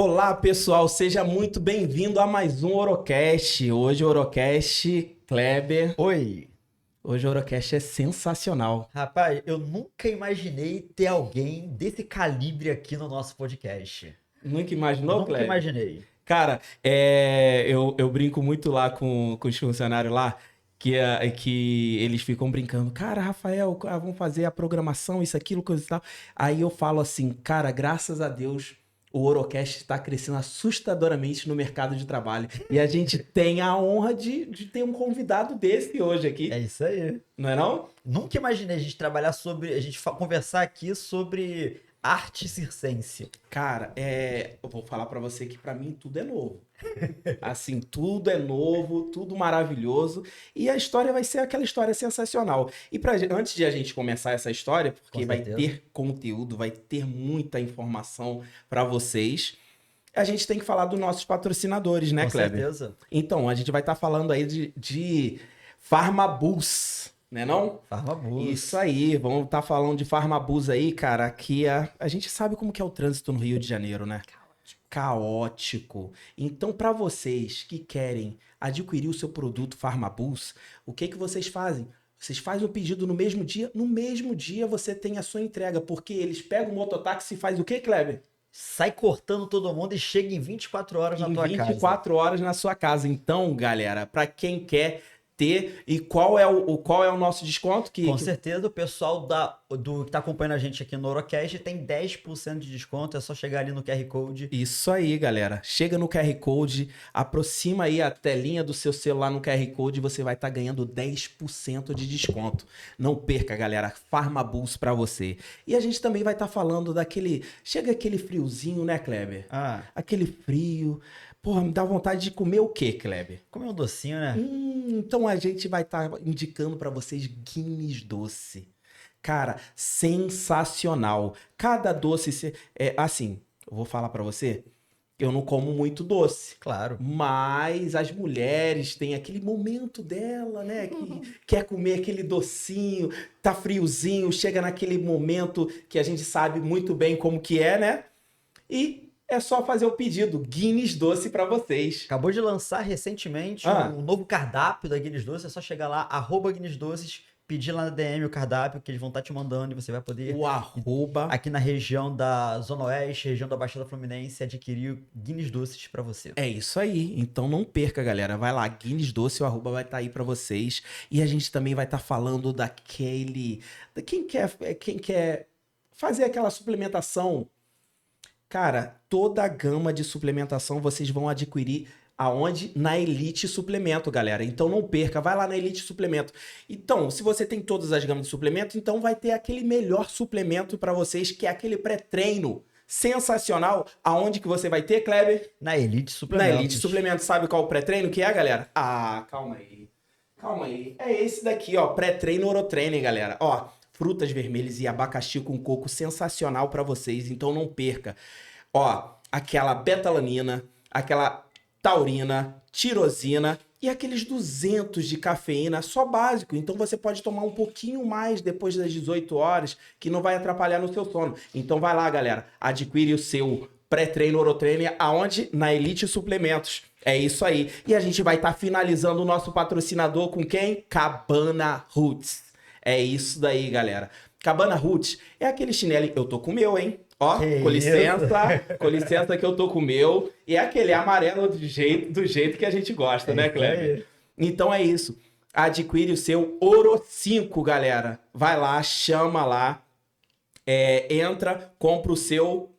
Olá, pessoal, seja muito bem-vindo a mais um Orocast. Hoje o Orocast, Kleber. Oi. Hoje o Orocast é sensacional. Rapaz, eu nunca imaginei ter alguém desse calibre aqui no nosso podcast. Nunca imaginou, Nunca Kleber? imaginei. Cara, eu brinco muito lá com os funcionários lá, que eles ficam brincando. Cara, Rafael, vamos fazer a programação, isso, aquilo, coisa e tal. Aí eu falo assim, cara, graças a Deus, o Orocast está crescendo assustadoramente no mercado de trabalho. E a gente tem a honra de ter um convidado desse hoje aqui. É isso aí. Não é não? Nunca imaginei a gente trabalhar sobre, conversar aqui sobre arte circense. Cara, eu vou falar pra você que pra mim tudo é novo. Assim, tudo é novo, tudo maravilhoso. E a história vai ser aquela história sensacional. E antes de a gente começar essa história, porque Com vai certeza. ter conteúdo, vai ter muita informação pra vocês, a gente tem que falar dos nossos patrocinadores, né, Com Kleber? certeza. Então, a gente vai estar falando aí de Farmabus, né não? Farmabus. Isso aí, vamos estar falando de Farmabus aí, cara, que a gente sabe como que é o trânsito no Rio de Janeiro, né? Caótico. Então, para vocês que querem adquirir o seu produto Farmabus, o que vocês fazem? Vocês fazem o pedido no mesmo dia você tem a sua entrega, porque eles pegam o mototáxi e faz o quê, Kleber? Sai cortando todo mundo e chega em 24 horas na tua casa. Em 24 horas na sua casa. Então, galera, para quem quer ter, e qual é o nosso desconto? Com certeza, o pessoal que tá acompanhando a gente aqui no Orocast tem 10% de desconto, é só chegar ali no QR Code. Isso aí, galera. Chega no QR Code, aproxima aí a telinha do seu celular no QR Code e você vai estar ganhando 10% de desconto. Não perca, galera. Farmabus pra você. E a gente também vai estar falando daquele... Chega aquele friozinho, né, Kleber? Aquele frio... Porra, me dá vontade de comer o quê, Kleber? Comer um docinho, né? Então a gente vai estar indicando pra vocês Guinness Doce. Cara, sensacional. Cada doce... assim, eu vou falar pra você, eu não como muito doce. Claro. Mas as mulheres têm aquele momento dela, né? Que quer comer aquele docinho, tá friozinho, chega naquele momento que a gente sabe muito bem como que é, né? E é só fazer o pedido, Guinness Doce pra vocês. Acabou de lançar recentemente um novo cardápio da Guinness Doce, é só chegar lá, @Guinness Doces, pedir lá na DM o cardápio que eles vão estar te mandando e você vai poder, O arroba... aqui na região da Zona Oeste, região da Baixada Fluminense, adquirir Guinness Doces pra você. É isso aí. Então não perca, galera. Vai lá, Guinness Doce, o arroba vai estar aí pra vocês. E a gente também vai estar falando daquele... Quem quer fazer aquela suplementação... Cara, toda a gama de suplementação vocês vão adquirir aonde? Na Elite Suplemento, galera. Então não perca, vai lá na Elite Suplemento. Então, se você tem todas as gamas de suplemento, então vai ter aquele melhor suplemento para vocês, que é aquele pré-treino sensacional. Aonde que você vai ter, Kleber? Na Elite Suplemento. Na Elite Suplemento. Sabe qual o pré-treino que é, galera? Ah, calma aí. Calma aí. É esse daqui, ó. Pré-treino Orotraining, galera. Ó, frutas vermelhas e abacaxi com coco sensacional para vocês, então não perca. Ó, aquela betalanina, aquela taurina, tirosina e aqueles 200 de cafeína, só básico. Então você pode tomar um pouquinho mais depois das 18 horas, que não vai atrapalhar no seu sono. Então vai lá, galera, adquire o seu pré-treino Orotraining aonde? Na Elite Suplementos. É isso aí. E a gente vai estar finalizando o nosso patrocinador com quem? Cabana Roots. É isso daí, galera. Cabana Roots é aquele chinelo... Eu tô com o meu, hein? Ó, com licença que eu tô com o meu. E é aquele amarelo do jeito que a gente gosta, né, Kleber? Então é isso. Adquire o seu Oro 5, galera. Vai lá, chama lá. Entra, compra o seu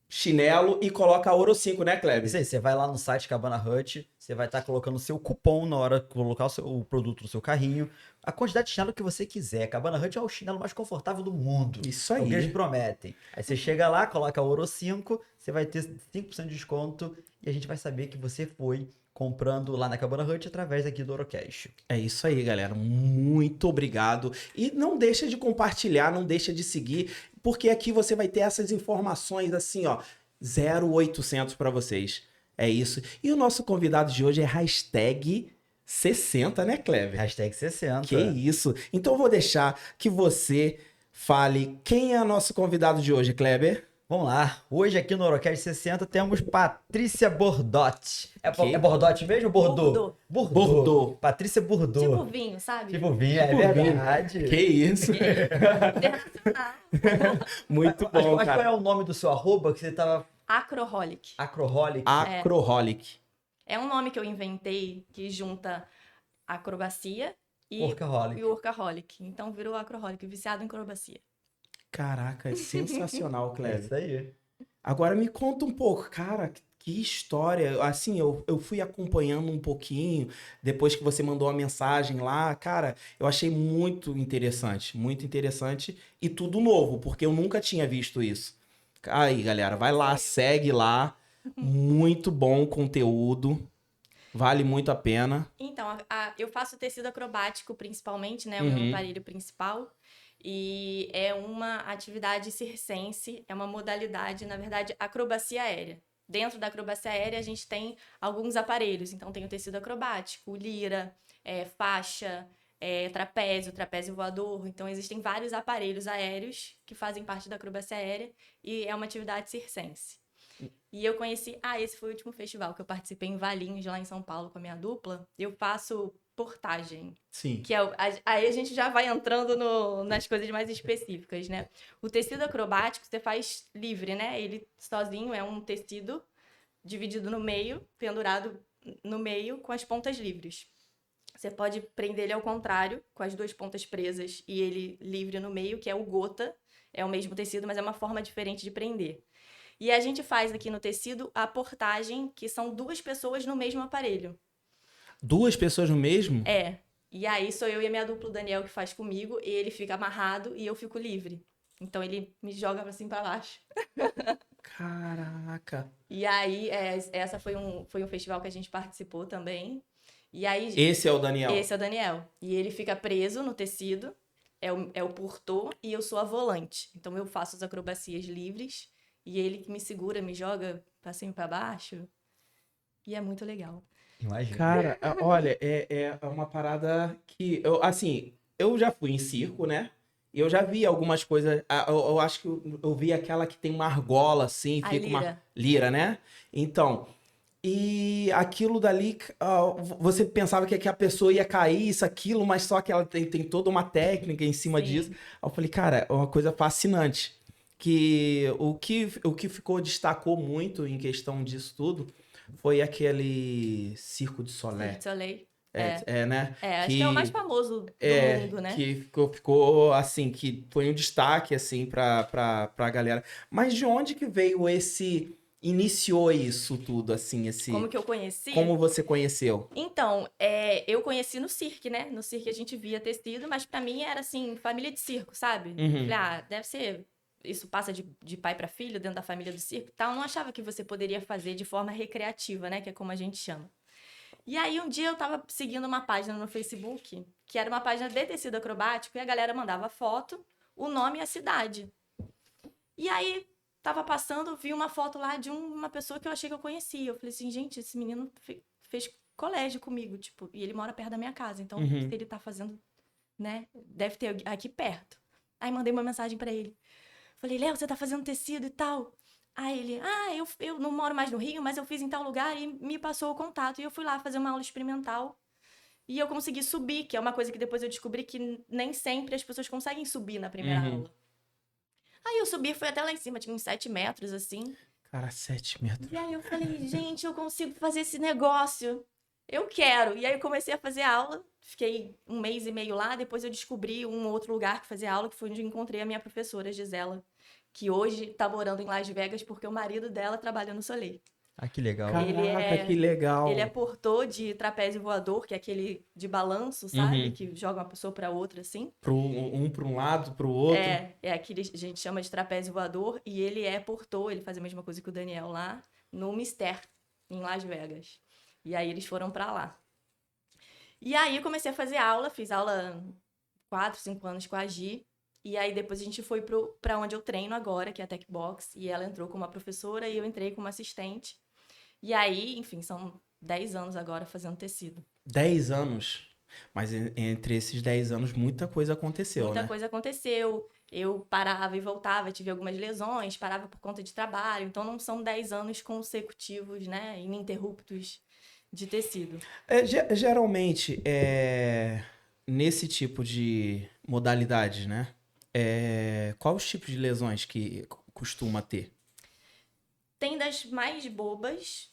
chinelo e coloca Oro 5, né, Kleber? Isso aí, você vai lá no site Cabana Hut, você vai estar colocando o seu cupom na hora de colocar o produto no seu carrinho, a quantidade de chinelo que você quiser. Cabana Hut é o chinelo mais confortável do mundo. Isso aí. É o que eles prometem. Aí você chega lá, coloca Oro 5, você vai ter 5% de desconto e a gente vai saber que você foi comprando lá na Cabana Hut através aqui do Orocast. É isso aí, galera. Muito obrigado. E não deixa de compartilhar, não deixa de seguir, porque aqui você vai ter essas informações assim, ó, 0800 para vocês. É isso. E o nosso convidado de hoje é hashtag 60, né, Kleber? Hashtag 60. Que isso. Então eu vou deixar que você fale quem é o nosso convidado de hoje, Kleber. Vamos lá. Hoje aqui no Orocast 60 temos Patrícia Bordotti. Que? É Bordotti mesmo ou Bordeaux? Bordeaux. Patrícia Bordeaux. Tipo vinho, sabe? Tipo vinho, é Tipo vinho. verdade. Que isso? Internacional. Muito Mas bom, qual é cara. o nome do seu arroba que você tava... Acroholic. Acroholic? Acroholic. É um nome que eu inventei que junta acrobacia e Workaholic. e workaholic. Então virou acroholic, viciado em acrobacia. Caraca, é sensacional, É Cleber. isso aí. Agora me conta um pouco, cara, que história. Assim, eu fui acompanhando um pouquinho, depois que você mandou a mensagem lá, cara, eu achei muito interessante e tudo novo, porque eu nunca tinha visto isso. Aí, galera, vai lá, segue lá, muito bom conteúdo, vale muito a pena. Então, eu faço tecido acrobático principalmente, né? O Uhum. meu aparelho principal. E é uma atividade circense, é uma modalidade, na verdade, acrobacia aérea. Dentro da acrobacia aérea, a gente tem alguns aparelhos. Então, tem o tecido acrobático, lira, faixa, trapézio voador. Então, existem vários aparelhos aéreos que fazem parte da acrobacia aérea e é uma atividade circense. E eu conheci... esse foi o último festival que eu participei em Valinhos, lá em São Paulo, com a minha dupla. Eu faço portagem, Sim. que aí a gente já vai entrando nas coisas mais específicas, né? O tecido acrobático você faz livre, né? Ele sozinho é um tecido dividido no meio, pendurado no meio, com as pontas livres. Você pode prender ele ao contrário, com as duas pontas presas e ele livre no meio, que é o gota. É o mesmo tecido, mas é uma forma diferente de prender. E a gente faz aqui no tecido a portagem, que são 2 pessoas no mesmo aparelho. 2 pessoas no mesmo? É. E aí sou eu e a minha dupla, o Daniel, que faz comigo, e ele fica amarrado e eu fico livre. Então ele me joga assim pra baixo. Caraca. E aí, essa foi um festival que a gente participou também. E aí, Esse é o Daniel. esse é o Daniel. E ele fica preso no tecido, é o portor, e eu sou a volante. Então eu faço as acrobacias livres, e ele que me segura, me joga pra cima e pra baixo. E é muito legal. Imagina. Cara, olha, é uma parada que, eu já fui em circo, né? E eu já vi algumas coisas, eu acho que eu vi aquela que tem uma argola, assim, A fica uma lira. lira, né? Então, e aquilo dali, você pensava que a pessoa ia cair, isso, aquilo, mas só que ela tem toda uma técnica em cima Sim. disso. Aí eu falei, cara, é uma coisa fascinante. Que o que destacou muito em questão disso tudo foi aquele Circo de Solé. Cirque du Soleil. Né? Acho que é o mais famoso do mundo, né? Que ficou assim, que foi um destaque, assim, pra galera. Mas de onde que veio iniciou isso tudo, assim, Como que eu conheci? como você conheceu? Então, eu conheci no cirque, né? No cirque a gente via tecido, mas pra mim era assim, família de circo, sabe? Uhum. Falei, deve ser. Isso passa de pai pra filho dentro da família do circo e tal. Eu não achava que você poderia fazer de forma recreativa, né? Que é como a gente chama. E aí, um dia eu tava seguindo uma página no Facebook, que era uma página de tecido acrobático, e a galera mandava foto, o nome e a cidade. E aí, tava passando, vi uma foto lá de uma pessoa que eu achei que eu conhecia. Eu falei assim, gente, esse menino fez colégio comigo, tipo, e ele mora perto da minha casa. Então, Uhum. se ele tá fazendo, né, deve ter aqui perto. Aí, mandei uma mensagem pra ele. Falei, Léo, você tá fazendo tecido e tal? Aí ele, eu não moro mais no Rio, mas eu fiz em tal lugar e me passou o contato. E eu fui lá fazer uma aula experimental. E eu consegui subir, que é uma coisa que depois eu descobri que nem sempre as pessoas conseguem subir na primeira Uhum. aula. Aí eu subi, fui até lá em cima, tinha uns 7 metros, assim. Cara, 7 metros. E aí eu falei, gente, eu consigo fazer esse negócio. Eu quero. E aí eu comecei a fazer aula. Fiquei 1 mês e meio lá. Depois eu descobri um outro lugar que fazia aula, que foi onde eu encontrei a minha professora, Gisela, que hoje tá morando em Las Vegas porque o marido dela trabalha no Soleil. Ah, que legal. Caraca, que legal. Ele é portor de trapézio voador, que é aquele de balanço, sabe? Uhum. Que joga uma pessoa pra outra, assim. Um para um lado, pro outro. É aquele a gente chama de trapézio voador. E ele é portor, ele faz a mesma coisa que o Daniel lá, no Mister, em Las Vegas. E aí eles foram pra lá. E aí eu comecei a fazer aula, fiz aula 4, 5 anos com a Gi. E aí depois a gente foi pra onde eu treino agora, que é a Tech Box. E ela entrou como uma professora e eu entrei como assistente. E aí, enfim, são 10 anos agora fazendo tecido. 10 anos. Mas entre esses 10 anos, muita coisa aconteceu, Muita né? coisa aconteceu. eu parava e voltava, tive algumas lesões, parava por conta de trabalho, então não são 10 anos consecutivos, né, ininterruptos de tecido. Geralmente, nesse tipo de modalidade, né? Qual os tipos de lesões que costuma ter? Tem das mais bobas,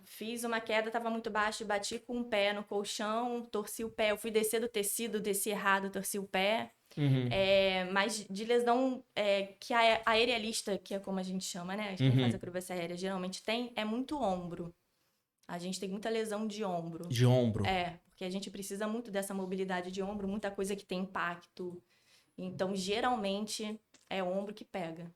fiz uma queda, estava muito baixo, bati com o pé no colchão, torci o pé, eu fui descer do tecido, desci errado, torci o pé. Uhum. Mas de lesão que a aerialista, que é como a gente chama, né? Quem faz acrobacia aérea geralmente tem, é muito ombro. A gente tem muita lesão de ombro. De ombro. Porque a gente precisa muito dessa mobilidade de ombro, muita coisa que tem impacto. Então, geralmente, é ombro que pega.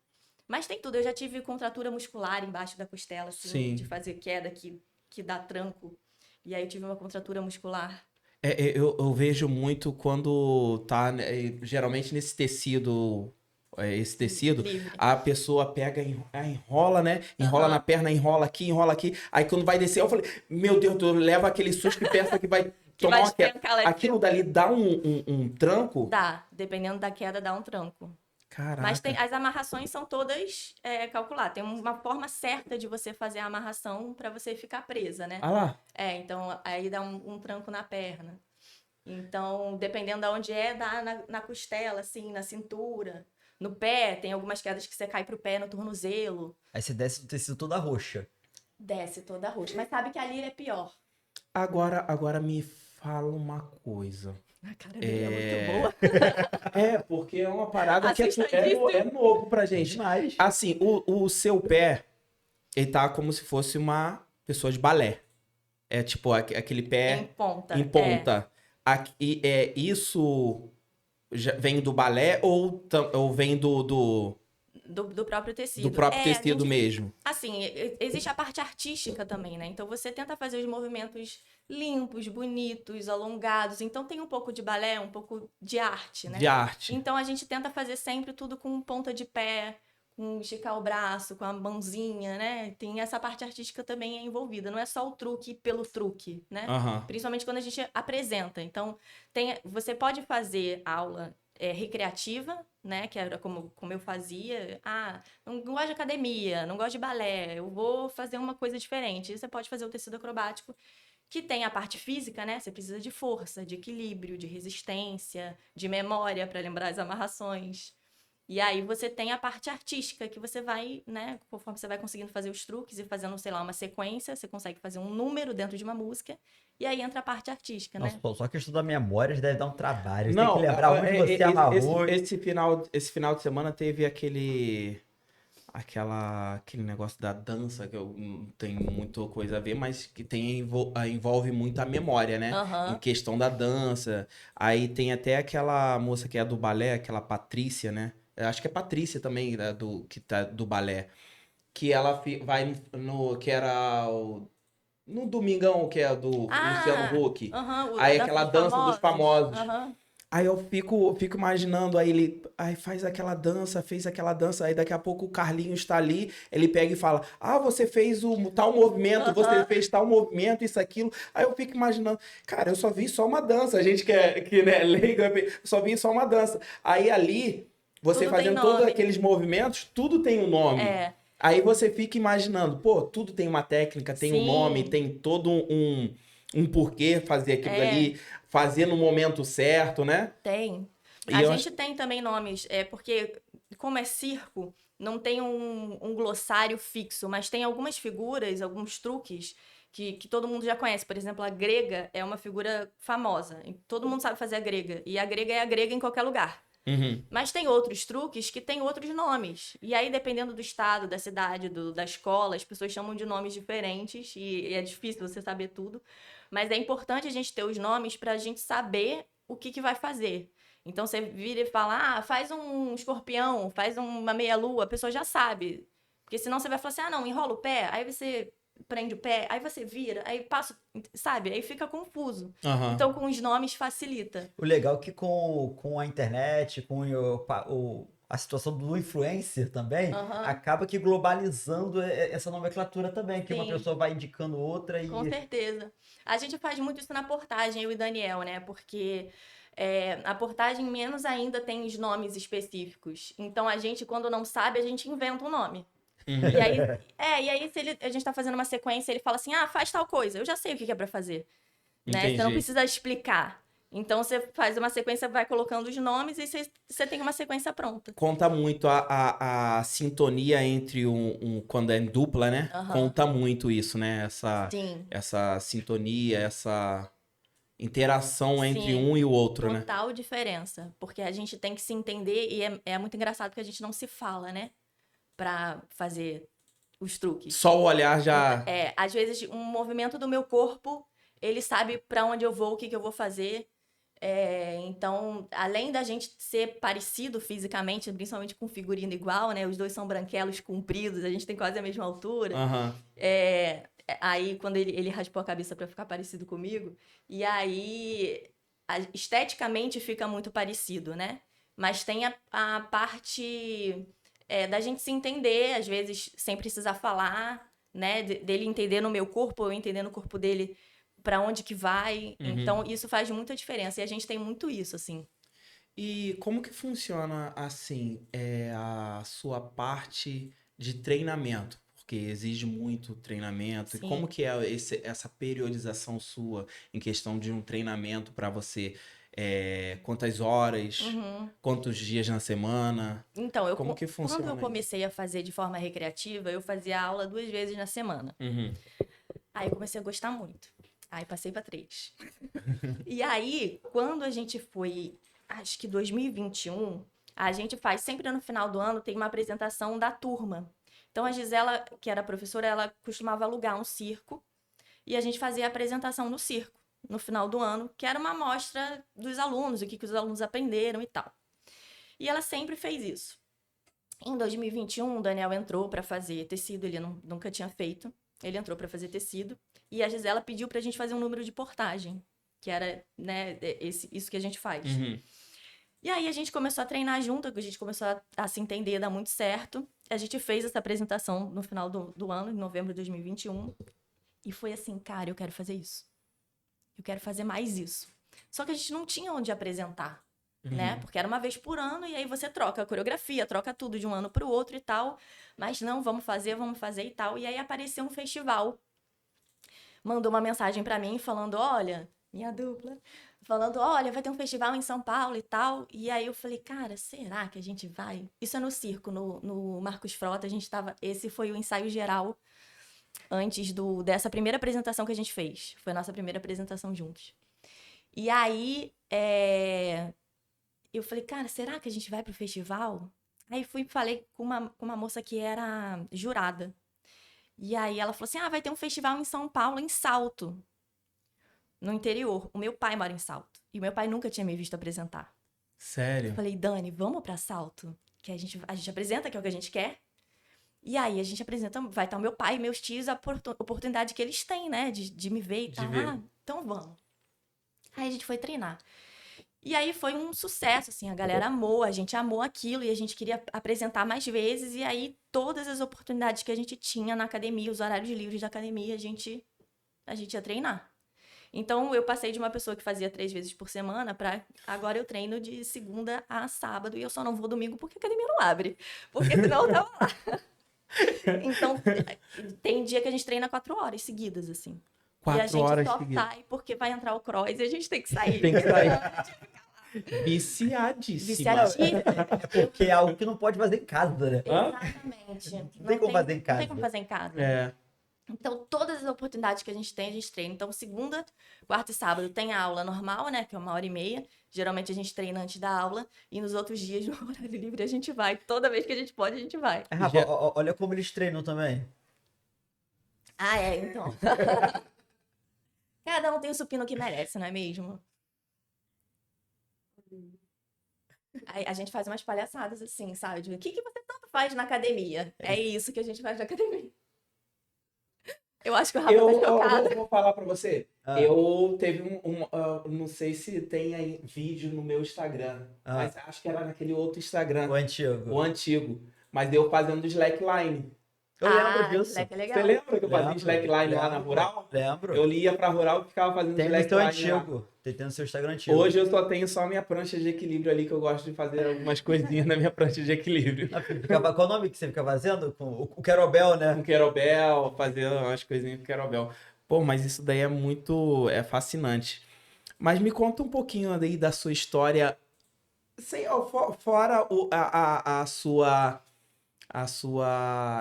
Mas tem tudo. Eu já tive contratura muscular embaixo da costela, assim, Sim. de fazer queda que dá tranco. E aí eu tive uma contratura muscular. Eu vejo muito quando tá, né, geralmente nesse tecido, esse tecido, Livre. a pessoa pega, enrola, né? Enrola na perna, enrola aqui. Aí quando vai descer, eu falei, meu Deus, tu leva aquele susto e pensa que vai tomar uma queda. Aquilo dali dá um tranco? Dá. Dependendo da queda, dá um tranco. Caraca. Mas as amarrações são todas calculadas. Tem uma forma certa de você fazer a amarração para você ficar presa, né? Ah lá. Então aí dá um tranco na perna. Então, dependendo de onde dá na costela, assim, na cintura. No pé, tem algumas quedas que você cai pro pé no tornozelo. Aí você desce do tecido toda roxa. Desce toda roxa. Mas sabe que ali é pior. Agora me fala uma coisa. A cara dele é muito boa. Porque é uma parada que Assustadíssimo. é novo pra gente. Demais. Assim, o seu pé, ele tá como se fosse uma pessoa de balé. É tipo aquele pé Em ponta. em ponta. Isso já vem do balé ou vem do próprio tecido. próprio tecido mesmo? Assim, existe a parte artística também, né? Então você tenta fazer os movimentos limpos, bonitos, alongados. Então tem um pouco de balé, um pouco de arte, né? De arte. Então a gente tenta fazer sempre tudo com ponta de pé, com esticar o braço, com a mãozinha, né? Tem essa parte artística também envolvida. Não é só o truque pelo truque, né? Principalmente quando a gente apresenta. Então, você pode fazer aula recreativa, né? Que era como eu fazia. Não gosto de academia, não gosto de balé, eu vou fazer uma coisa diferente. E você pode fazer o tecido acrobático, que tem a parte física, né? Você precisa de força, de equilíbrio, de resistência, de memória para lembrar as amarrações. E aí você tem a parte artística, que você vai, né? Conforme você vai conseguindo fazer os truques e fazendo, sei lá, uma sequência, você consegue fazer um número dentro de uma música. E aí entra a parte artística, né? Nossa, só que estudar memórias deve dar um trabalho. Você Não, tem que lembrar onde você amarrou. Esse final de semana teve aquele negócio da dança, que eu não tenho muita coisa a ver, mas que envolve muito a memória, né? Em questão da dança. Aí tem até aquela moça que é do balé, aquela Patrícia, né? Eu acho que é Patrícia também, né, do balé. Que ela vai que era no Domingão, que é do Luciano Huck. Aí aquela dança dos famosos. Aí eu fico imaginando, aí fez aquela dança, aí daqui a pouco o Carlinhos está ali, ele pega e fala, você fez tal movimento, você fez tal movimento, isso, aquilo. Aí eu fico imaginando, cara, eu só vi só uma dança, a gente que né, leigo, eu só vi só uma dança. Aí ali, você Tudo fazendo todos aqueles movimentos, tudo tem um nome. Aí você fica imaginando, tudo tem uma técnica, tem um nome, tem todo um porquê fazer aquilo ali, fazer no momento certo, né? Tem. A gente tem também nomes, porque como é circo, não tem um glossário fixo, mas tem algumas figuras, alguns truques que todo mundo já conhece. Por exemplo, a grega é uma figura famosa. Todo mundo sabe fazer a grega. E a grega é a grega em qualquer lugar. Mas tem outros truques que têm outros nomes. E aí, dependendo do estado, da cidade, da escola, as pessoas chamam de nomes diferentes. E é difícil você saber tudo. Mas é importante a gente ter os nomes para a gente saber o que vai fazer. Então, você vira e fala, faz um escorpião, faz uma meia-lua, a pessoa já sabe. Porque senão você vai falar assim, não, enrola o pé, aí você prende o pé, aí você vira, aí passa, sabe? Aí fica confuso. Então, com os nomes facilita. O legal é que com a internet, com a situação do influencer também, acaba que globalizando essa nomenclatura também, que uma pessoa vai indicando outra e... Com certeza. A gente faz muito isso na portagem, eu e Daniel, né? Porque A portagem menos ainda tem os nomes específicos. Então, a gente, quando não sabe, a gente inventa um nome. Uhum. E aí se a gente tá fazendo uma sequência, ele fala assim, faz tal coisa. Eu já sei o que é pra fazer. Né? Você não precisa explicar. Então, você faz uma sequência, vai colocando os nomes e você tem uma sequência pronta. Conta muito a sintonia entre quando é em dupla, né? Uhum. Conta muito isso, né? Sim. Essa sintonia, essa interação entre Sim, um e o outro, né? total diferença. Porque a gente tem que se entender e é muito engraçado porque a gente não se fala, né? Pra fazer os truques. Só o olhar já... Às vezes um movimento do meu corpo, ele sabe pra onde eu vou, o que eu vou fazer. Então, além da gente ser parecido fisicamente, principalmente com figurino igual, né? Os dois são branquelos compridos, a gente tem quase a mesma altura. Uhum. Aí, quando ele raspou a cabeça pra ficar parecido comigo, e aí, esteticamente fica muito parecido, né? Mas tem a parte da gente se entender, às vezes, sem precisar falar, né? Dele entender no meu corpo, eu entender no corpo dele pra onde que vai. Uhum. Então, isso faz muita diferença. E a gente tem muito isso, assim. E como que funciona, assim, a sua parte de treinamento? Porque exige muito treinamento. Sim. E como que é essa periodização sua em questão de um treinamento para você? Quantas horas? Uhum. Quantos dias na semana? Então, como que funciona quando eu isso? comecei a fazer de forma recreativa, eu fazia aula 2 vezes na semana. Uhum. Aí eu comecei a gostar muito. Aí passei pra 3. E aí, quando a gente foi, acho que 2021, a gente faz sempre no final do ano, tem uma apresentação da turma. Então a Gisela, que era professora, ela costumava alugar um circo e a gente fazia a apresentação no circo no final do ano, que era uma amostra dos alunos, o que os alunos aprenderam e tal. E ela sempre fez isso. Em 2021, o Daniel entrou para fazer tecido, ele nunca tinha feito. Ele entrou para fazer tecido e a Gisela pediu pra gente fazer um número de portagem, que era, né, isso que a gente faz. Uhum. E aí a gente começou a treinar junto, a gente começou a se entender, dar muito certo. A gente fez essa apresentação no final do ano, em novembro de 2021. E foi assim, cara, eu quero fazer isso. Eu quero fazer mais isso. Só que a gente não tinha onde apresentar, né? Porque era uma vez por ano e aí você troca a coreografia, troca tudo de um ano pro outro e tal. Mas não, vamos fazer e tal. E aí apareceu um festival. Mandou uma mensagem pra mim falando, olha, minha dupla, falando, olha, vai ter um festival em São Paulo e tal. E aí eu falei, cara, será que a gente vai? Isso é no circo, no Marcos Frota, esse foi o ensaio geral antes dessa primeira apresentação que a gente fez. Foi a nossa primeira apresentação juntos. E aí, eu falei, cara, será que a gente vai pro festival? Aí falei com uma moça que era jurada. E aí ela falou assim, vai ter um festival em São Paulo, em Salto, no interior. O meu pai mora em Salto. E o meu pai nunca tinha me visto apresentar. Sério? Eu falei, Dani, vamos pra Salto? Que a gente apresenta, que é o que a gente quer. E aí a gente apresenta, vai estar o meu pai e meus tios, a oportunidade que eles têm, né? De me ver e tal. Então vamos. Aí a gente foi treinar. E aí foi um sucesso, assim, a galera amou, a gente amou aquilo e a gente queria apresentar mais vezes. E aí todas as oportunidades que a gente tinha na academia, os horários livres da academia, a gente ia treinar. Então eu passei de uma pessoa que fazia 3 vezes por semana para agora eu treino de segunda a sábado e eu só não vou domingo porque a academia não abre. Porque senão eu tava lá. Então tem dia que a gente treina 4 horas seguidas, assim. 4 e a gente horas só seguidas. sai porque vai entrar o cross e a gente tem que sair. Tem que sair. Viciadíssima. É porque é algo que não pode fazer em casa, né? Exatamente. Não tem como fazer em casa. Não tem como fazer em casa. Então, todas as oportunidades que a gente tem, a gente treina. Então, segunda, quarta e sábado tem a aula normal, né? Que é 1h30. Geralmente a gente treina antes da aula. E nos outros dias, no horário livre, a gente vai. Toda vez que a gente pode, a gente vai. Rafa, olha como eles treinam também. Então. Cada um tem o supino que merece, não é mesmo? Aí a gente faz umas palhaçadas assim, sabe? O que você tanto faz na academia? É isso que a gente faz na academia. Eu acho que o Rafa tá chocado. Eu vou falar pra você. Eu teve não sei se tem aí vídeo no meu Instagram, mas acho que era naquele outro Instagram. O antigo. O antigo. Mas eu fazendo slackline. Eu lembro disso. É legal. Você lembra que eu fazia slackline lá na Rural? Lembro. Eu ia pra Rural e ficava fazendo slackline. Tem no seu antigo. Tem no seu Instagram antigo. Hoje eu só tenho só minha prancha de equilíbrio ali, que eu gosto de fazer algumas coisinhas na minha prancha de equilíbrio. Qual o nome que você fica fazendo? Com o kettlebell, né? Com kettlebell, fazer umas coisinhas com kettlebell. Pô, mas isso daí é muito... É fascinante. Mas me conta um pouquinho aí da sua história, fora a sua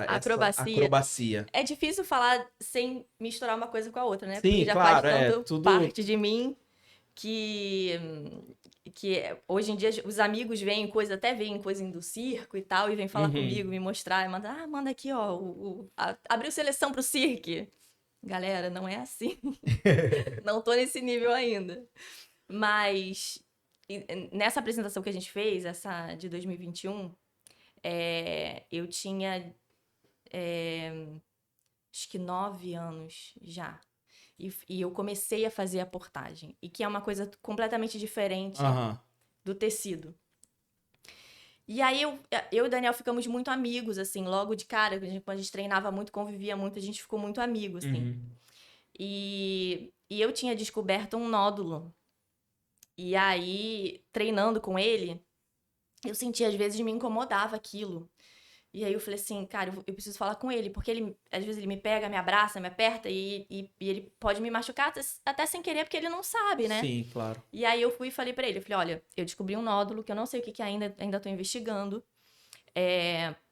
acrobacia. É difícil falar sem misturar uma coisa com a outra, né? Sim, porque já claro, faz tanto tudo... parte de mim que hoje em dia os amigos veem coisa, até veem coisa do circo e tal, e vêm falar comigo, me mostrar, e manda aqui, ó, abriu seleção pro circo. Galera, não é assim. Não tô nesse nível ainda. Mas nessa apresentação que a gente fez, essa de 2021, eu tinha acho que 9 anos já. E eu comecei a fazer a portagem. E que é uma coisa completamente diferente do tecido. E aí eu e o Daniel ficamos muito amigos, assim, logo de cara. Quando a gente treinava muito, convivia muito, a gente ficou muito amigo, assim. E eu tinha descoberto um nódulo. E aí, treinando com ele, eu sentia, às vezes, me incomodava aquilo. E aí eu falei assim, cara, eu preciso falar com ele, porque ele, às vezes ele me pega, me abraça, me aperta e ele pode me machucar até sem querer, porque ele não sabe, né? Sim, claro. E aí eu fui e falei pra ele, eu falei, olha, eu descobri um nódulo que eu não sei o que ainda tô investigando,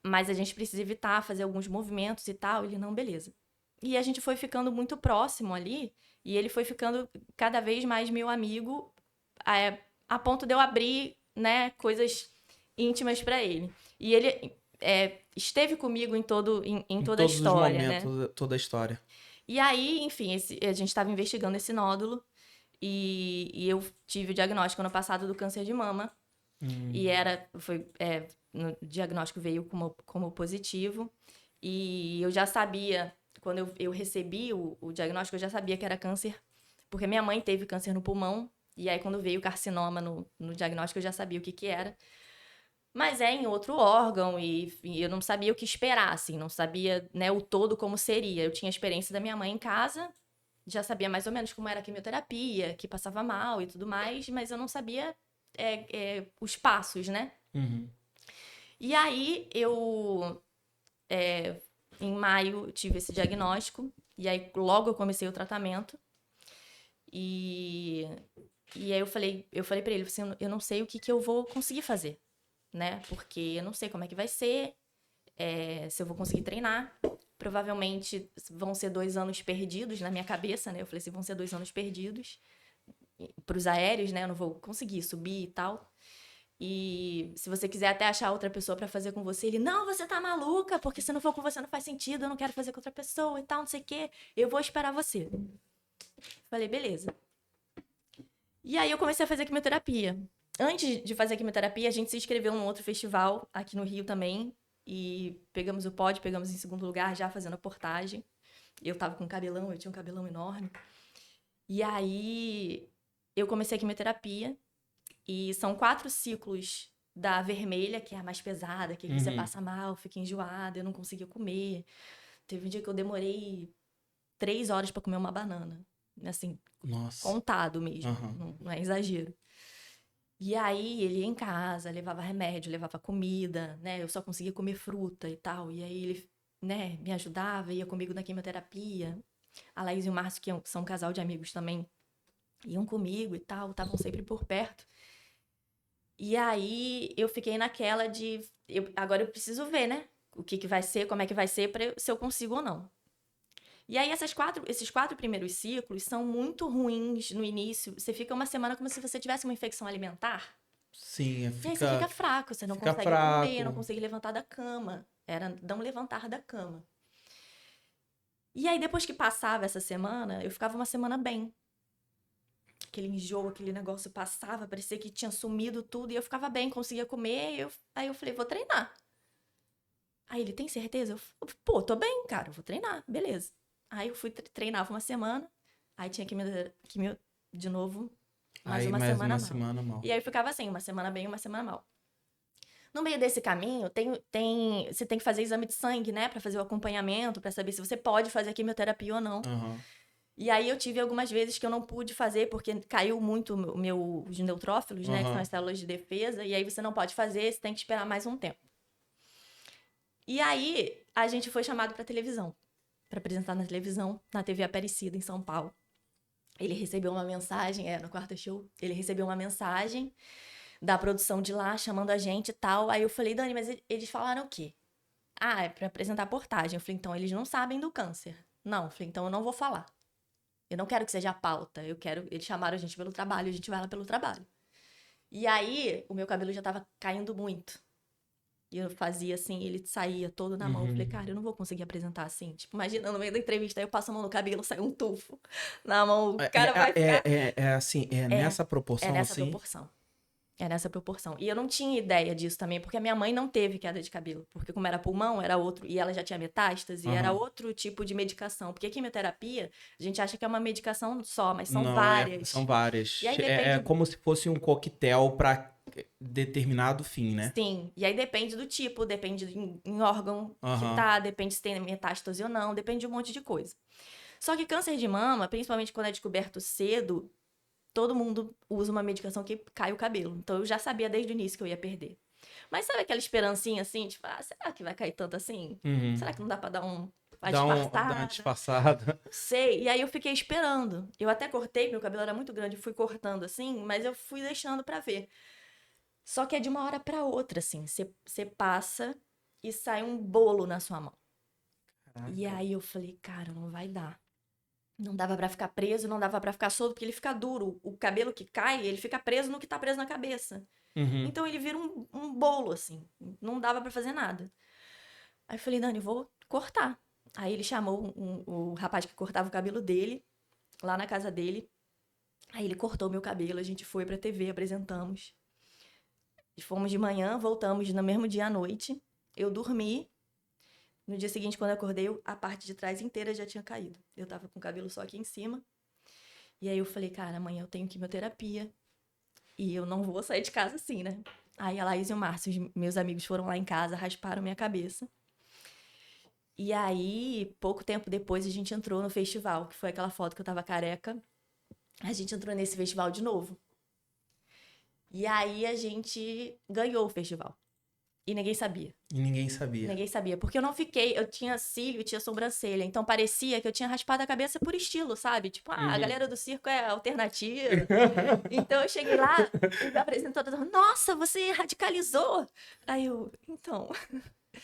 mas a gente precisa evitar fazer alguns movimentos e tal. Ele, não, beleza. E a gente foi ficando muito próximo ali, e ele foi ficando cada vez mais meu amigo, a ponto de eu abrir, né, coisas íntimas pra ele. E ele esteve comigo em toda a história, todos os momentos, né? toda a história. E aí, enfim, a gente estava investigando esse nódulo e eu tive o diagnóstico ano passado do câncer de mama. E no diagnóstico veio como positivo. E eu já sabia, quando eu recebi o diagnóstico, eu já sabia que era câncer, porque minha mãe teve câncer no pulmão. E aí, quando veio o carcinoma no diagnóstico, eu já sabia o que era. Mas em outro órgão e eu não sabia o que esperar, assim, não sabia, né, o todo como seria. Eu tinha a experiência da minha mãe em casa, já sabia mais ou menos como era a quimioterapia, que passava mal e tudo mais, mas eu não sabia os passos, né? E aí em maio, tive esse diagnóstico, e aí logo eu comecei o tratamento. E aí eu falei pra ele, assim, eu não sei o que eu vou conseguir fazer, né? Porque eu não sei como é que vai ser, se eu vou conseguir treinar. Provavelmente vão ser 2 anos perdidos na minha cabeça, né? Eu falei assim, vão ser 2 anos perdidos pros aéreos, né? Eu não vou conseguir subir e tal. E se você quiser até achar outra pessoa pra fazer com você, ele, não, você tá maluca, porque se não for com você não faz sentido, eu não quero fazer com outra pessoa e tal, não sei o quê. Eu vou esperar você. Falei, beleza. E aí eu comecei a fazer quimioterapia. Antes de fazer a quimioterapia, a gente se inscreveu num outro festival aqui no Rio também. E pegamos o pódio, pegamos em segundo lugar já fazendo a portagem. Eu tava com cabelão, eu tinha um cabelão enorme. E aí eu comecei a quimioterapia. E são 4 ciclos da vermelha, que é a mais pesada, que você passa mal, fica enjoada, eu não conseguia comer. Teve um dia que eu demorei 3 horas pra comer uma banana. Assim, Nossa. Contado mesmo, não é exagero. E aí ele ia em casa, levava remédio, levava comida, né? Eu só conseguia comer fruta e tal. E aí ele, né, me ajudava, ia comigo na quimioterapia. A Laís e o Márcio, que são um casal de amigos também, iam comigo e tal, estavam sempre por perto. E aí eu fiquei naquela de... agora eu preciso ver, né? O que vai ser, como é que vai ser, se eu consigo ou não. E aí esses 4 primeiros ciclos são muito ruins no início. Você fica uma semana como se você tivesse uma infecção alimentar. Sim, E aí você fica fraco, você não consegue comer, não consegue levantar da cama. Era não levantar da cama. E aí depois que passava essa semana, eu ficava uma semana bem. Aquele enjoo, aquele negócio passava, parecia que tinha sumido tudo. E eu ficava bem, conseguia comer. Aí eu falei, vou treinar. Aí ele, tem certeza? Pô, tô bem, cara, vou treinar, beleza. Aí eu fui treinava uma semana, aí tinha quimio de novo, mais uma semana mal. E aí eu ficava assim, uma semana bem, uma semana mal. No meio desse caminho, você tem que fazer exame de sangue, né? Pra fazer o acompanhamento, pra saber se você pode fazer a quimioterapia ou não. Uhum. E aí eu tive algumas vezes que eu não pude fazer, porque caiu muito os neutrófilos, né? Que são as células de defesa. E aí você não pode fazer, você tem que esperar mais um tempo. E aí a gente foi chamado pra televisão. Pra apresentar na televisão, na TV Aparecida, em São Paulo. Ele recebeu uma mensagem, no Quarto Show. Ele recebeu uma mensagem da produção de lá, chamando a gente e tal. Aí eu falei, Dani, mas eles falaram o quê? Ah, é pra apresentar a portagem. Eu falei, então, eles não sabem do câncer. Não, eu falei, então eu não vou falar. Eu não quero que seja a pauta. Eles chamaram a gente pelo trabalho, a gente vai lá pelo trabalho. E aí, o meu cabelo já tava caindo muito. E eu fazia assim, ele saía todo na mão. Eu falei, cara, eu não vou conseguir apresentar assim. Tipo, imagina, no meio da entrevista, aí eu passo a mão no cabelo, sai um tufo na mão, o cara vai ficar... assim, nessa proporção, É nessa assim? proporção. É nessa proporção. E eu não tinha ideia disso também, porque a minha mãe não teve queda de cabelo. Porque como era pulmão, era outro... E ela já tinha metástase, era outro tipo de medicação. Porque a quimioterapia, a gente acha que é uma medicação só, mas são várias. São várias. E aí É como se fosse um coquetel para determinado fim, né? Sim. E aí depende do tipo, depende em órgão que tá, depende se tem metástase ou não, depende de um monte de coisa. Só que câncer de mama, principalmente quando é descoberto cedo, todo mundo usa uma medicação que cai o cabelo. Então, eu já sabia desde o início que eu ia perder. Mas sabe aquela esperancinha assim? Tipo, será que vai cair tanto assim? Será que não dá pra dar uma disfarçada? Dar uma disfarçada. Não sei. E aí, eu fiquei esperando. Eu até cortei, meu cabelo era muito grande, fui cortando assim, mas eu fui deixando pra ver. Só que é de uma hora pra outra, assim. Você passa e sai um bolo na sua mão. Caraca. E aí, eu falei, cara, não vai dar. Não dava pra ficar preso, não dava pra ficar solto, porque ele fica duro. O cabelo que cai, ele fica preso no que tá preso na cabeça. Então ele vira um bolo, assim. Não dava pra fazer nada. Aí eu falei, Dani, vou cortar. Aí ele chamou o rapaz que cortava o cabelo dele, lá na casa dele. Aí ele cortou meu cabelo, a gente foi pra TV, apresentamos. Fomos de manhã, voltamos no mesmo dia à noite. Eu dormi. No dia seguinte, quando eu acordei, a parte de trás inteira já tinha caído. Eu tava com o cabelo só aqui em cima. E aí eu falei, cara, amanhã eu tenho quimioterapia. E eu não vou sair de casa assim, né? Aí a Laís e o Márcio, meus amigos, foram lá em casa, rasparam minha cabeça. E aí, pouco tempo depois, a gente entrou no festival, que foi aquela foto que eu tava careca. A gente entrou nesse festival de novo. E aí a gente ganhou o festival. E ninguém sabia. Ninguém sabia, porque eu tinha cílio, tinha sobrancelha, então parecia que eu tinha raspado a cabeça por estilo, sabe? Tipo, a galera do circo é alternativa. Então eu cheguei lá, e a apresentadora falou, nossa, você radicalizou. Aí eu,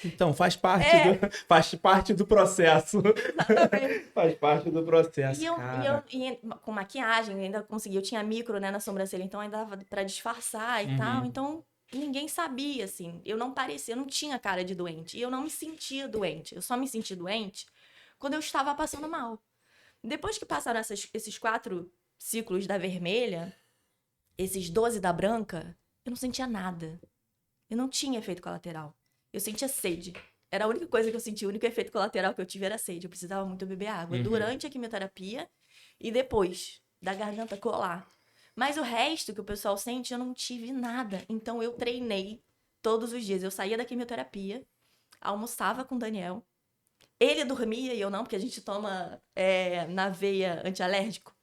Então, faz parte do processo. Exatamente. Faz parte do processo, e com maquiagem, ainda consegui, eu tinha micro, né, na sobrancelha, então ainda dava pra disfarçar e tal, então... Ninguém sabia, assim. Eu não tinha cara de doente. E eu não me sentia doente. Eu só me senti doente quando eu estava passando mal. Depois que passaram esses 4 ciclos da vermelha, esses 12 da branca, eu não sentia nada. Eu não tinha efeito colateral. Eu sentia sede. Era a única coisa que eu sentia, o único efeito colateral que eu tive era sede. Eu precisava muito beber água. Durante a quimioterapia e depois da garganta colar. Mas o resto que o pessoal sente, eu não tive nada. Então, eu treinei todos os dias. Eu saía da quimioterapia, almoçava com o Daniel. Ele dormia e eu não, porque a gente toma na veia antialérgico.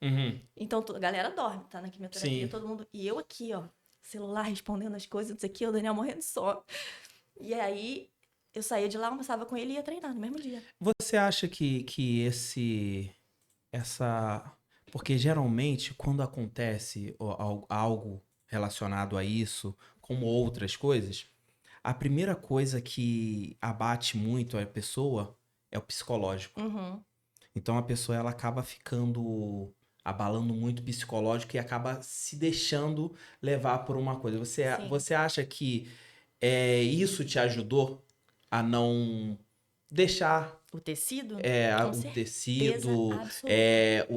Então, a galera dorme, tá? Na quimioterapia, Sim. Todo mundo... E eu aqui, ó, celular respondendo as coisas, não sei o que, o Daniel morrendo de sono. E aí, eu saía de lá, almoçava com ele e ia treinar no mesmo dia. Você acha que Porque geralmente, quando acontece algo relacionado a isso, como outras coisas, a primeira coisa que abate muito a pessoa é o psicológico. Então, a pessoa ela acaba abalando muito o psicológico e acaba se deixando levar por uma coisa. Você acha que isso te ajudou a não deixar... O tecido? O tecido,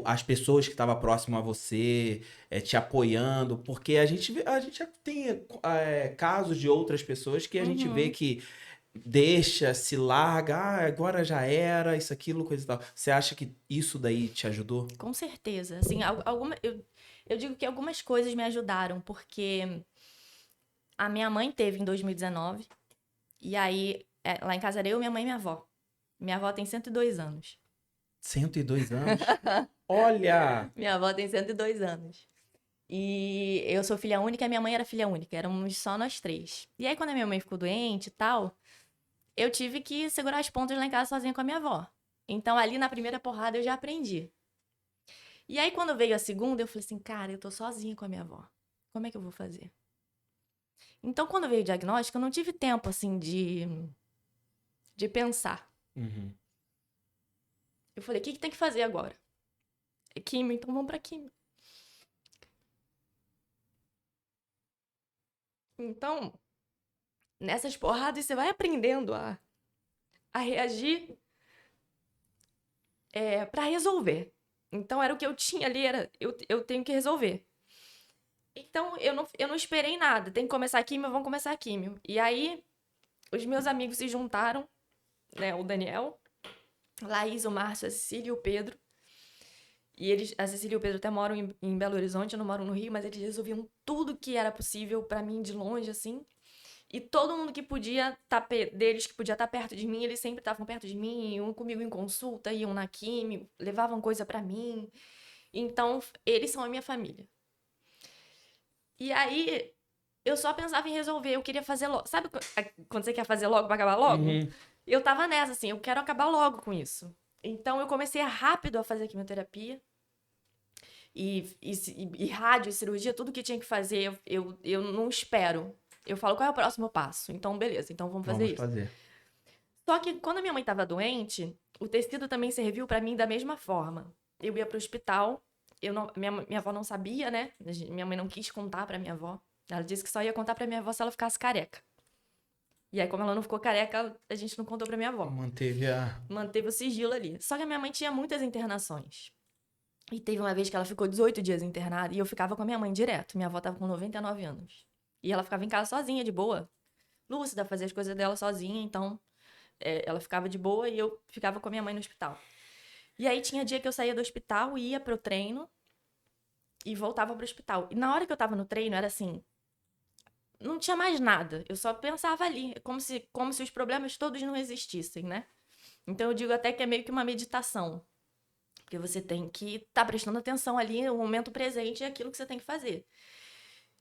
as pessoas que estavam próximas a você, te apoiando, porque a gente já tem casos de outras pessoas que a gente vê que deixa, se larga, agora já era, isso, aquilo, coisa e tal. Você acha que isso daí te ajudou? Com certeza. Assim, eu digo que algumas coisas me ajudaram, porque a minha mãe teve em 2019. E aí, lá em casa era eu, minha mãe e minha avó. Minha avó tem 102 anos. 102 anos? Olha! Minha avó tem 102 anos. E eu sou filha única e minha mãe era filha única. Éramos só nós 3. E aí, quando a minha mãe ficou doente e tal, eu tive que segurar as pontas lá em casa sozinha com a minha avó. Então, ali na primeira porrada, eu já aprendi. E aí, quando veio a segunda, eu falei assim, cara, eu tô sozinha com a minha avó. Como é que eu vou fazer? Então, quando veio o diagnóstico, eu não tive tempo, assim, de pensar. Uhum. Eu falei, o que tem que fazer agora? É químio, então vamos pra químio. Então, nessas porradas, você vai aprendendo a reagir pra resolver. Então, era o que eu tinha ali, era eu tenho que resolver. Então, eu não esperei nada. Tem que começar a químio, vamos começar a químio. E aí, os meus amigos se juntaram, né? O Daniel, Laís, o Márcio, a Cecília e o Pedro. E a Cecília e o Pedro até moram em Belo Horizonte, eu não moro no Rio, mas eles resolviam tudo que era possível pra mim de longe, assim. E todo mundo que podia deles que podia estar perto de mim, eles sempre estavam perto de mim, iam comigo em consulta, iam na químio, levavam coisa pra mim. Então, eles são a minha família. E aí, eu só pensava em resolver, eu queria fazer logo. Sabe quando você quer fazer logo pra acabar logo? Uhum. Eu tava nessa, assim, eu quero acabar logo com isso. Então, eu comecei rápido a fazer quimioterapia. E rádio, cirurgia, tudo que tinha que fazer, eu não espero. Eu falo, qual é o próximo passo? Então, beleza, então vamos fazer isso. Só que quando a minha mãe tava doente, o tecido também serviu pra mim da mesma forma. Eu ia pro hospital, minha avó não sabia, né? Minha mãe não quis contar pra minha avó. Ela disse que só ia contar pra minha avó se ela ficasse careca. E aí, como ela não ficou careca, a gente não contou pra minha avó. Manteve o sigilo ali. Só que a minha mãe tinha muitas internações. E teve uma vez que ela ficou 18 dias internada e eu ficava com a minha mãe direto. Minha avó tava com 99 anos. E ela ficava em casa sozinha, de boa. Lúcida, fazia as coisas dela sozinha, então ela ficava de boa e eu ficava com a minha mãe no hospital. E aí tinha dia que eu saía do hospital, ia pro treino e voltava pro hospital. E na hora que eu tava no treino, era assim, não tinha mais nada. Eu só pensava ali, como se os problemas todos não existissem, né? Então eu digo até que é meio que uma meditação. Porque você tem que estar prestando atenção ali no momento presente e aquilo que você tem que fazer.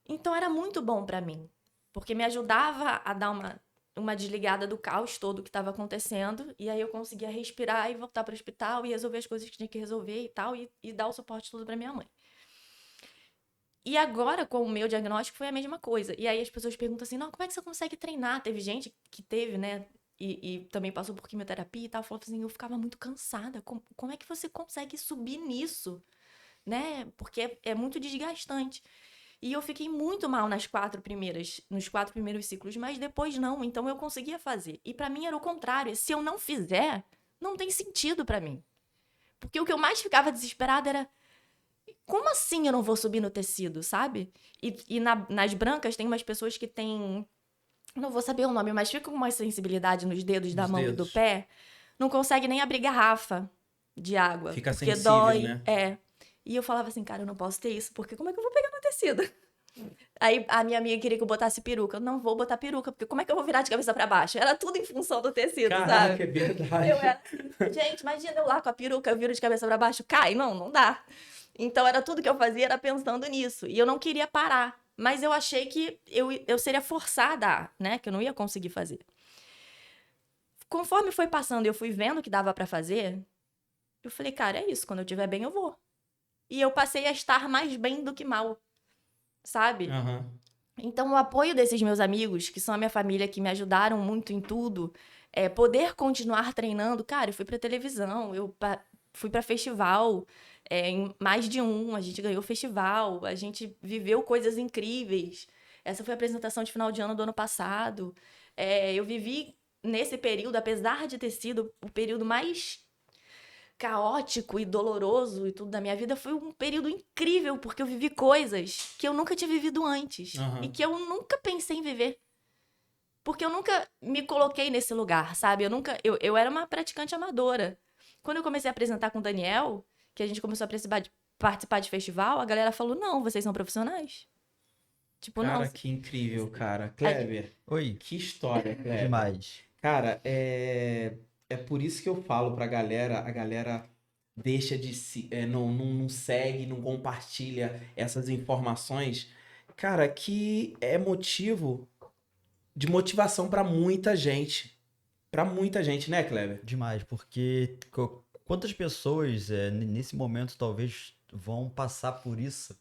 Então era muito bom pra mim. Porque me ajudava a dar uma desligada do caos todo que estava acontecendo. E aí eu conseguia respirar e voltar pro hospital e resolver as coisas que tinha que resolver e tal. E dar o suporte todo pra minha mãe. E agora, com o meu diagnóstico, foi a mesma coisa. E aí as pessoas perguntam assim, não, como é que você consegue treinar? Teve gente que teve, né? E também passou por quimioterapia e tal. Falou assim, eu ficava muito cansada. Como é que você consegue subir nisso? Né? Porque é muito desgastante. E eu fiquei muito mal nos 4 primeiros ciclos, mas depois não. Então eu conseguia fazer. E pra mim era o contrário. Se eu não fizer, não tem sentido pra mim. Porque o que eu mais ficava desesperada era, como assim eu não vou subir no tecido, sabe? E nas brancas tem umas pessoas que têm, não vou saber o nome, mas fica com uma sensibilidade nos dedos da mão e do pé, não consegue nem abrir garrafa de água. Fica porque sensível, dói, né? E eu falava assim, cara, eu não posso ter isso, porque como é que eu vou pegar no tecido? Aí a minha amiga queria que eu botasse peruca. Eu não vou botar peruca, porque como é que eu vou virar de cabeça pra baixo? Era tudo em função do tecido, Caraca, sabe? é verdade. Eu era assim, gente, imagina eu lá com a peruca, eu viro de cabeça pra baixo, cai? Não dá. Então era tudo que eu fazia, era pensando nisso. E eu não queria parar. Mas eu achei que eu seria forçada, né? Que eu não ia conseguir fazer. Conforme foi passando e eu fui vendo que dava pra fazer, eu falei, cara, é isso, quando eu estiver bem eu vou. E eu passei a estar mais bem do que mal, sabe? Uhum. Então, o apoio desses meus amigos, que são a minha família, que me ajudaram muito em tudo, poder continuar treinando. Cara, eu fui pra televisão, fui pra festival, em mais de um, a gente ganhou festival, a gente viveu coisas incríveis. Essa foi a apresentação de final de ano do ano passado. Eu vivi nesse período, apesar de ter sido o período mais caótico e doloroso e tudo da minha vida, foi um período incrível, porque eu vivi coisas que eu nunca tinha vivido antes. Uhum. E que eu nunca pensei em viver. Porque eu nunca me coloquei nesse lugar, sabe? Eu era uma praticante amadora. Quando eu comecei a apresentar com o Daniel, que a gente começou a participar de festival, a galera falou, não, vocês são profissionais. Tipo, Cara, não. que incrível, cara. Kleber, Oi. que história, Kleber. Demais. Cara, é por isso que eu falo pra galera, a galera deixa de se, não segue, não compartilha essas informações, cara, que é motivo de motivação pra muita gente. Pra muita gente, né, Kleber? Demais, porque quantas pessoas nesse momento talvez vão passar por isso,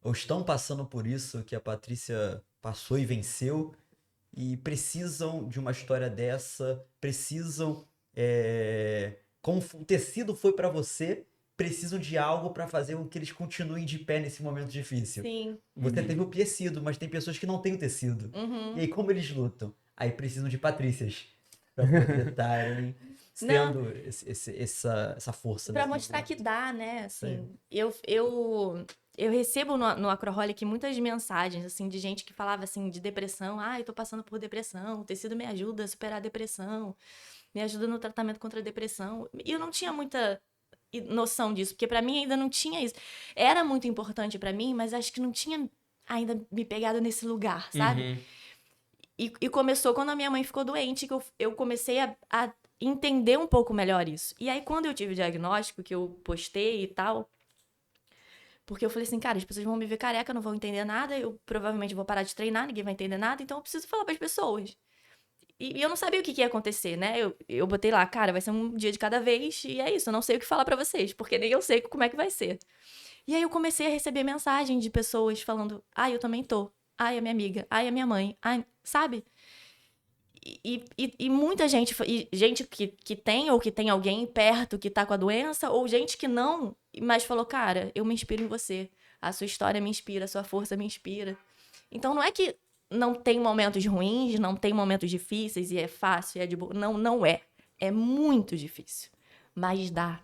ou estão passando por isso que a Patrícia passou e venceu, e precisam de uma história dessa, precisam, como o tecido foi pra você, precisam de algo pra fazer com que eles continuem de pé nesse momento difícil. Sim. Você teve o tecido, mas tem pessoas que não têm o tecido. Uhum. E aí, como eles lutam? Aí precisam de Patrícias pra poder estarem tendo essa força. Pra nesse mostrar momento. que dá, né? Assim, Sim. eu recebo no Acroholic muitas mensagens, assim, de gente que falava, assim, de depressão. Ah, eu tô passando por depressão, o tecido me ajuda a superar a depressão, me ajuda no tratamento contra a depressão. E eu não tinha muita noção disso, porque pra mim ainda não tinha isso. Era muito importante pra mim, mas acho que não tinha ainda me pegado nesse lugar, sabe? Uhum. E começou quando a minha mãe ficou doente, que eu comecei a entender um pouco melhor isso. E aí, quando eu tive o diagnóstico, que eu postei e tal, porque eu falei assim, cara, as pessoas vão me ver careca, não vão entender nada, eu provavelmente vou parar de treinar, ninguém vai entender nada, então eu preciso falar pras pessoas. E eu não sabia o que ia acontecer, né? Eu botei lá, cara, vai ser um dia de cada vez, e é isso, eu não sei o que falar pra vocês, porque nem eu sei como é que vai ser. E aí eu comecei a receber mensagem de pessoas falando, eu também tô. Ai, a minha amiga. Ai, a minha mãe. Ai, sabe? E muita gente, gente que tem ou que tem alguém perto que tá com a doença, ou gente que não, mas falou, cara, eu me inspiro em você. A sua história me inspira, a sua força me inspira. Então não é que não tem momentos ruins, não tem momentos difíceis e é fácil, é de boa. Não, não é. É muito difícil. Mas dá,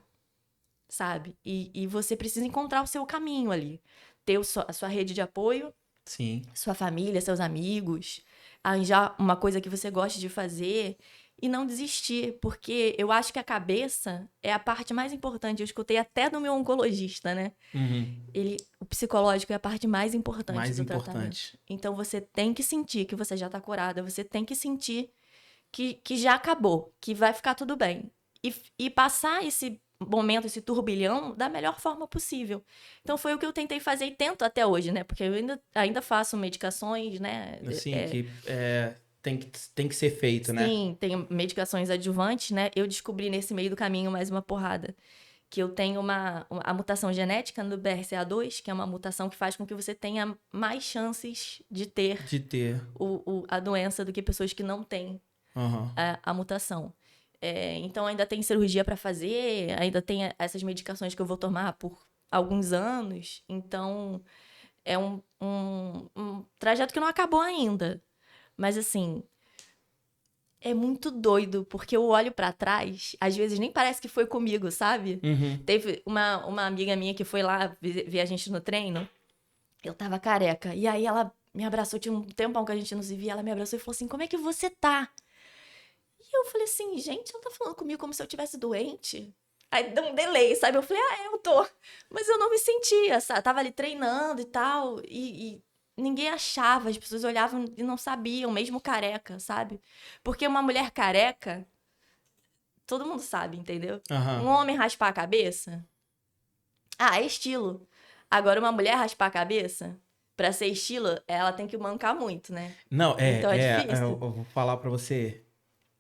sabe? E você precisa encontrar o seu caminho ali. Ter a sua rede de apoio, Sim. sua família, seus amigos, arranjar uma coisa que você goste de fazer e não desistir, porque eu acho que a cabeça é a parte mais importante. Eu escutei até do meu oncologista, né? Uhum. O psicológico é a parte mais importante Mais do importante. tratamento. Então você tem que sentir que você já tá curada, você tem que sentir que já acabou, que vai ficar tudo bem. E passar esse momento, esse turbilhão, da melhor forma possível. Então foi o que eu tentei fazer e tento até hoje, né? Porque eu ainda faço medicações, né? Assim, tem que ser feito, né? Sim, tenho medicações adjuvantes, né? Eu descobri nesse meio do caminho mais uma porrada. Que eu tenho a mutação genética no BRCA2, que é uma mutação que faz com que você tenha mais chances de ter a doença do que pessoas que não têm Uhum. a mutação. Então ainda tem cirurgia para fazer, ainda tem essas medicações que eu vou tomar por alguns anos. Então é um trajeto que não acabou ainda. Mas assim, é muito doido, porque eu olho pra trás, às vezes nem parece que foi comigo, sabe? Uhum. Teve uma amiga minha que foi lá ver a gente no treino, eu tava careca, e aí ela me abraçou, tinha um tempão que a gente não se via, ela me abraçou e falou assim, como é que você tá? E eu falei assim, gente, ela tá falando comigo como se eu tivesse doente? Aí deu um delay, sabe? Eu falei, eu tô. Mas eu não me sentia, sabe? Tava ali treinando e tal, e ninguém achava, as pessoas olhavam e não sabiam, mesmo careca, sabe? Porque uma mulher careca, todo mundo sabe, entendeu? Uhum. Um homem raspar a cabeça, é estilo. Agora, uma mulher raspar a cabeça, pra ser estilo, ela tem que mancar muito, né? Não, Então é difícil. eu vou falar pra você.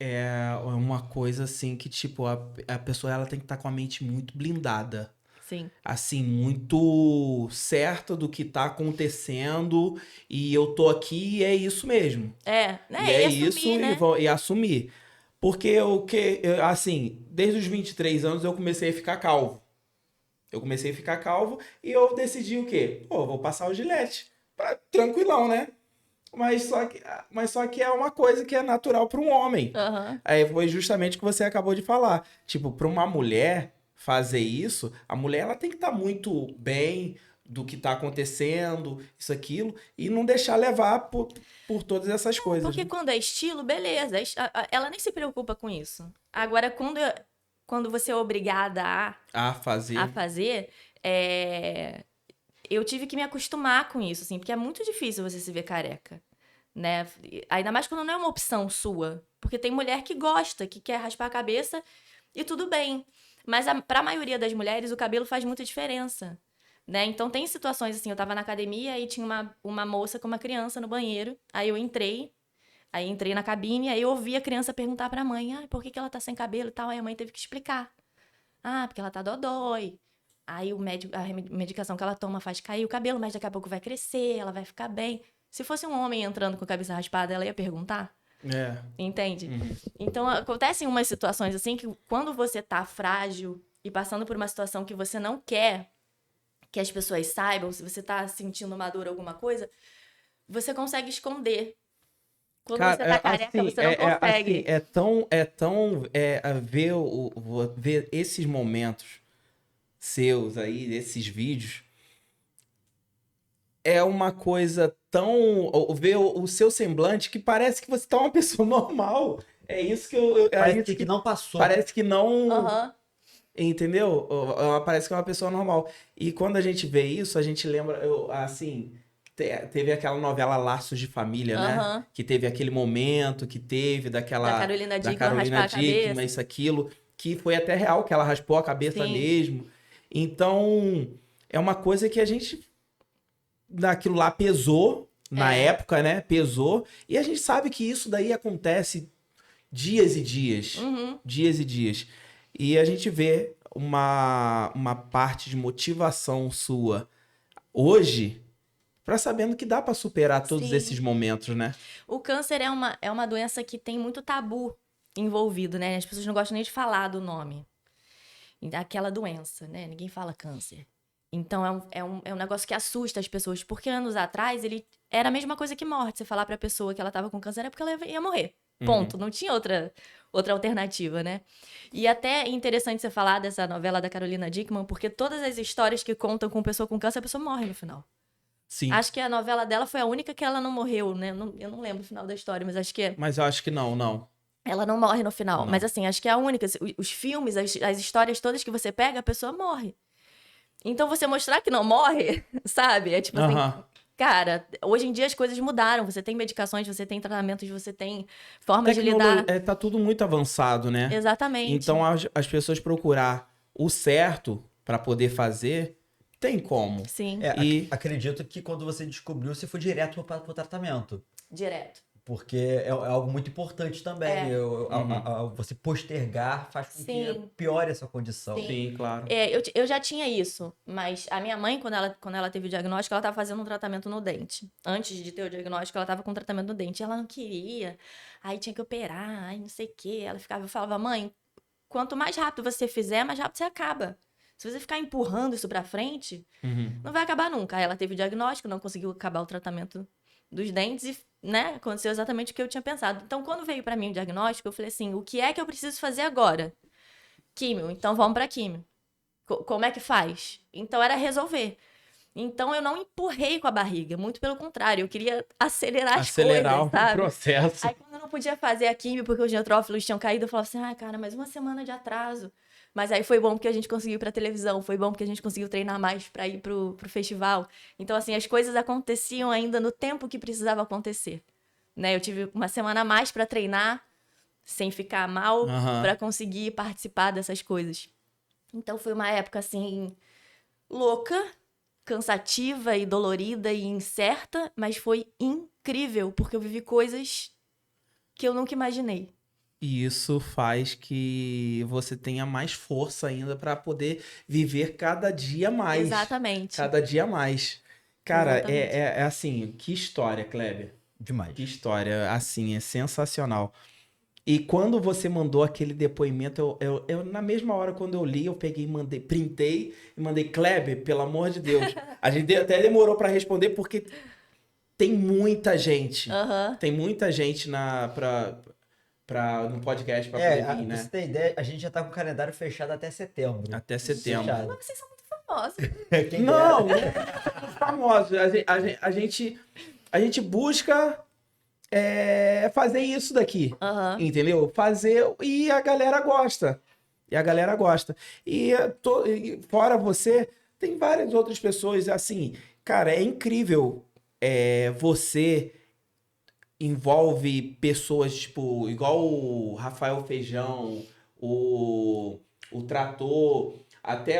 É uma coisa assim que, tipo, a pessoa ela tem que estar com a mente muito blindada. Sim. Assim, muito certa do que tá acontecendo e eu tô aqui e é isso mesmo. Né? E é assumir, isso né? e assumir. Porque assim, desde os 23 anos eu comecei a ficar calvo. Eu comecei a ficar calvo e eu decidi o quê? Pô, vou passar o Gillette. Tranquilão, né? Mas só que é uma coisa que é natural para um homem. Uhum. Aí foi justamente o que você acabou de falar. Tipo, para uma mulher fazer isso, a mulher ela tem que estar muito bem do que está acontecendo, isso, aquilo, e não deixar levar por todas essas coisas. Porque né? quando é estilo, beleza. Ela nem se preocupa com isso. Agora, quando você é obrigada A fazer. a fazer, eu tive que me acostumar com isso, assim, porque é muito difícil você se ver careca, né? Ainda mais quando não é uma opção sua. Porque tem mulher que gosta, que quer raspar a cabeça e tudo bem. Mas pra maioria das mulheres, o cabelo faz muita diferença, né? Então tem situações assim, eu tava na academia e tinha uma moça com uma criança no banheiro, aí eu entrei na cabine, aí eu ouvi a criança perguntar pra mãe, por que ela tá sem cabelo e tal? Aí a mãe teve que explicar. Porque ela tá dodói. Aí a medicação que ela toma faz cair o cabelo, mas daqui a pouco vai crescer, ela vai ficar bem. Se fosse um homem entrando com a cabeça raspada, ela ia perguntar? Entende? Então, acontecem umas situações assim que quando você tá frágil e passando por uma situação que você não quer que as pessoas saibam, se você tá sentindo uma dor ou alguma coisa, você consegue esconder. Quando Cara, você tá careca, você não consegue. Ver esses momentos seus aí, esses vídeos, é uma coisa tão... Ver o seu semblante que parece que você tá uma pessoa normal. É isso que Parece que não passou. Parece que não... Aham. Entendeu? Parece que é uma pessoa normal. E quando a gente vê isso, a gente lembra, assim... Teve aquela novela Laços de Família, né? Aham. Que teve aquele momento que teve Da Carolina Dickman raspar a Dickman, cabeça. isso, aquilo, que foi até real, que ela raspou a cabeça Sim. mesmo. Então, é uma coisa que a gente, daquilo lá pesou, na época, né? Pesou. E a gente sabe que isso daí acontece dias e dias. Uhum. Dias e dias. E a gente vê uma parte de motivação sua hoje, pra sabendo que dá pra superar todos Sim. esses momentos, né? O câncer é uma doença que tem muito tabu envolvido, né? As pessoas não gostam nem de falar do nome. Aquela doença, né? Ninguém fala câncer. Então, é um negócio que assusta as pessoas. Porque anos atrás, ele era a mesma coisa que morte. Você falar pra pessoa que ela tava com câncer é porque ela ia morrer. Ponto. Não tinha outra alternativa, né? E até é interessante você falar dessa novela da Carolina Dickman, porque todas as histórias que contam com pessoa com câncer, a pessoa morre no final. Sim. Acho que a novela dela foi a única que ela não morreu, né? Eu não lembro o final da história, mas acho que Mas eu acho que não. ela não morre no final. Não. Mas assim, acho que é a única. Os filmes, as histórias todas que você pega, a pessoa morre. Então você mostrar que não morre, sabe? É tipo assim, cara, hoje em dia as coisas mudaram. Você tem medicações, você tem tratamentos, você tem formas de lidar. Tá tudo muito avançado, né? Exatamente. Então as pessoas procurar o certo pra poder fazer, tem como. Sim, Acredito que quando você descobriu, você foi direto pro tratamento. direto. Porque é algo muito importante também. Você postergar faz com que Sim. piore essa condição. Sim, claro. Eu já tinha isso, mas a minha mãe, quando ela teve o diagnóstico, ela estava fazendo um tratamento no dente. Antes de ter o diagnóstico, ela estava com um tratamento no dente. Ela não queria, aí tinha que operar, aí não sei o quê. Eu falava, mãe, quanto mais rápido você fizer, mais rápido você acaba. Se você ficar empurrando isso pra frente, não vai acabar nunca. Aí ela teve o diagnóstico, não conseguiu acabar o tratamento dos dentes e, né, aconteceu exatamente o que eu tinha pensado. Então, quando veio pra mim o diagnóstico, eu falei assim, o que é que eu preciso fazer agora? Químio, então vamos pra químio. Como é que faz? Então, era resolver. Então, eu não empurrei com a barriga, muito pelo contrário, eu queria acelerar as coisas, sabe? o processo. Aí, quando eu não podia fazer a químio porque os neutrófilos tinham caído, eu falava assim, cara, mais uma semana de atraso. Mas aí foi bom porque a gente conseguiu ir pra televisão, foi bom porque a gente conseguiu treinar mais pra ir pro festival. Então, assim, as coisas aconteciam ainda no tempo que precisava acontecer. Né? Eu tive uma semana a mais pra treinar, sem ficar mal, pra conseguir participar dessas coisas. Então, foi uma época, assim, louca, cansativa e dolorida e incerta, mas foi incrível, porque eu vivi coisas que eu nunca imaginei. E isso faz que você tenha mais força ainda pra poder viver cada dia mais. Exatamente. Cada dia mais. Cara, Exatamente. é assim, que história, Kleber. Demais. Que história, assim, é sensacional. E quando você mandou aquele depoimento, eu na mesma hora, quando eu li, eu peguei, printei e mandei, Kleber, pelo amor de Deus. A gente até demorou pra responder, porque tem muita gente. Tem muita gente no podcast pra poder vir, Pra né? você ter ideia, a gente já tá com o calendário fechado até setembro. Até setembro. Fechado. Mas vocês são muito famosos. Quem Não, dera. não é famoso. A gente busca fazer isso daqui. Entendeu? Fazer e a galera gosta. E fora você, tem várias outras pessoas, assim, cara, é incrível. Você envolve pessoas, tipo, igual o Rafael Feijão, o, o Trator, até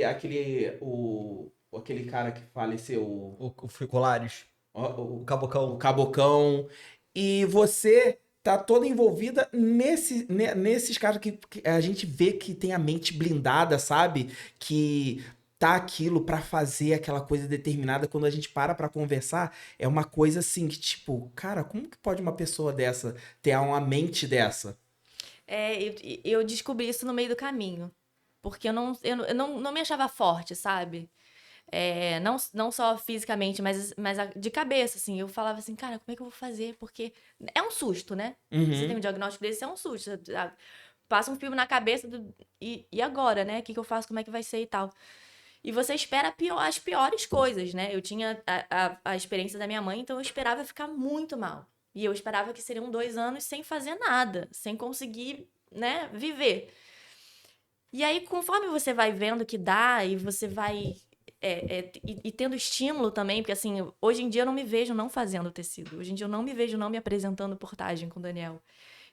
aquele cara que faleceu, O Colares, o o Cabocão. Cabocão. E você tá toda envolvida nesses caras que a gente vê que tem a mente blindada, sabe? Que tá aquilo pra fazer aquela coisa determinada. Quando a gente para conversar, é uma coisa assim que, tipo, cara, como que pode uma pessoa dessa ter uma mente dessa? Eu descobri isso no meio do caminho. Porque eu não me achava forte, sabe? Não só fisicamente, mas de cabeça, assim. Eu falava assim, cara, como é que eu vou fazer? Porque é um susto, né? Você tem um diagnóstico desse, é um susto. Passa um filme na cabeça e agora, né? O que eu faço? Como é que vai ser e tal? E você espera as piores coisas, né? Eu tinha a experiência da minha mãe, então eu esperava ficar muito mal. E eu esperava que seriam 2 anos sem fazer nada, sem conseguir, né, viver. E aí, conforme você vai vendo que dá e você vai e tendo estímulo também, porque assim, hoje em dia eu não me vejo não fazendo tecido. Hoje em dia eu não me vejo não me apresentando portagem com o Daniel.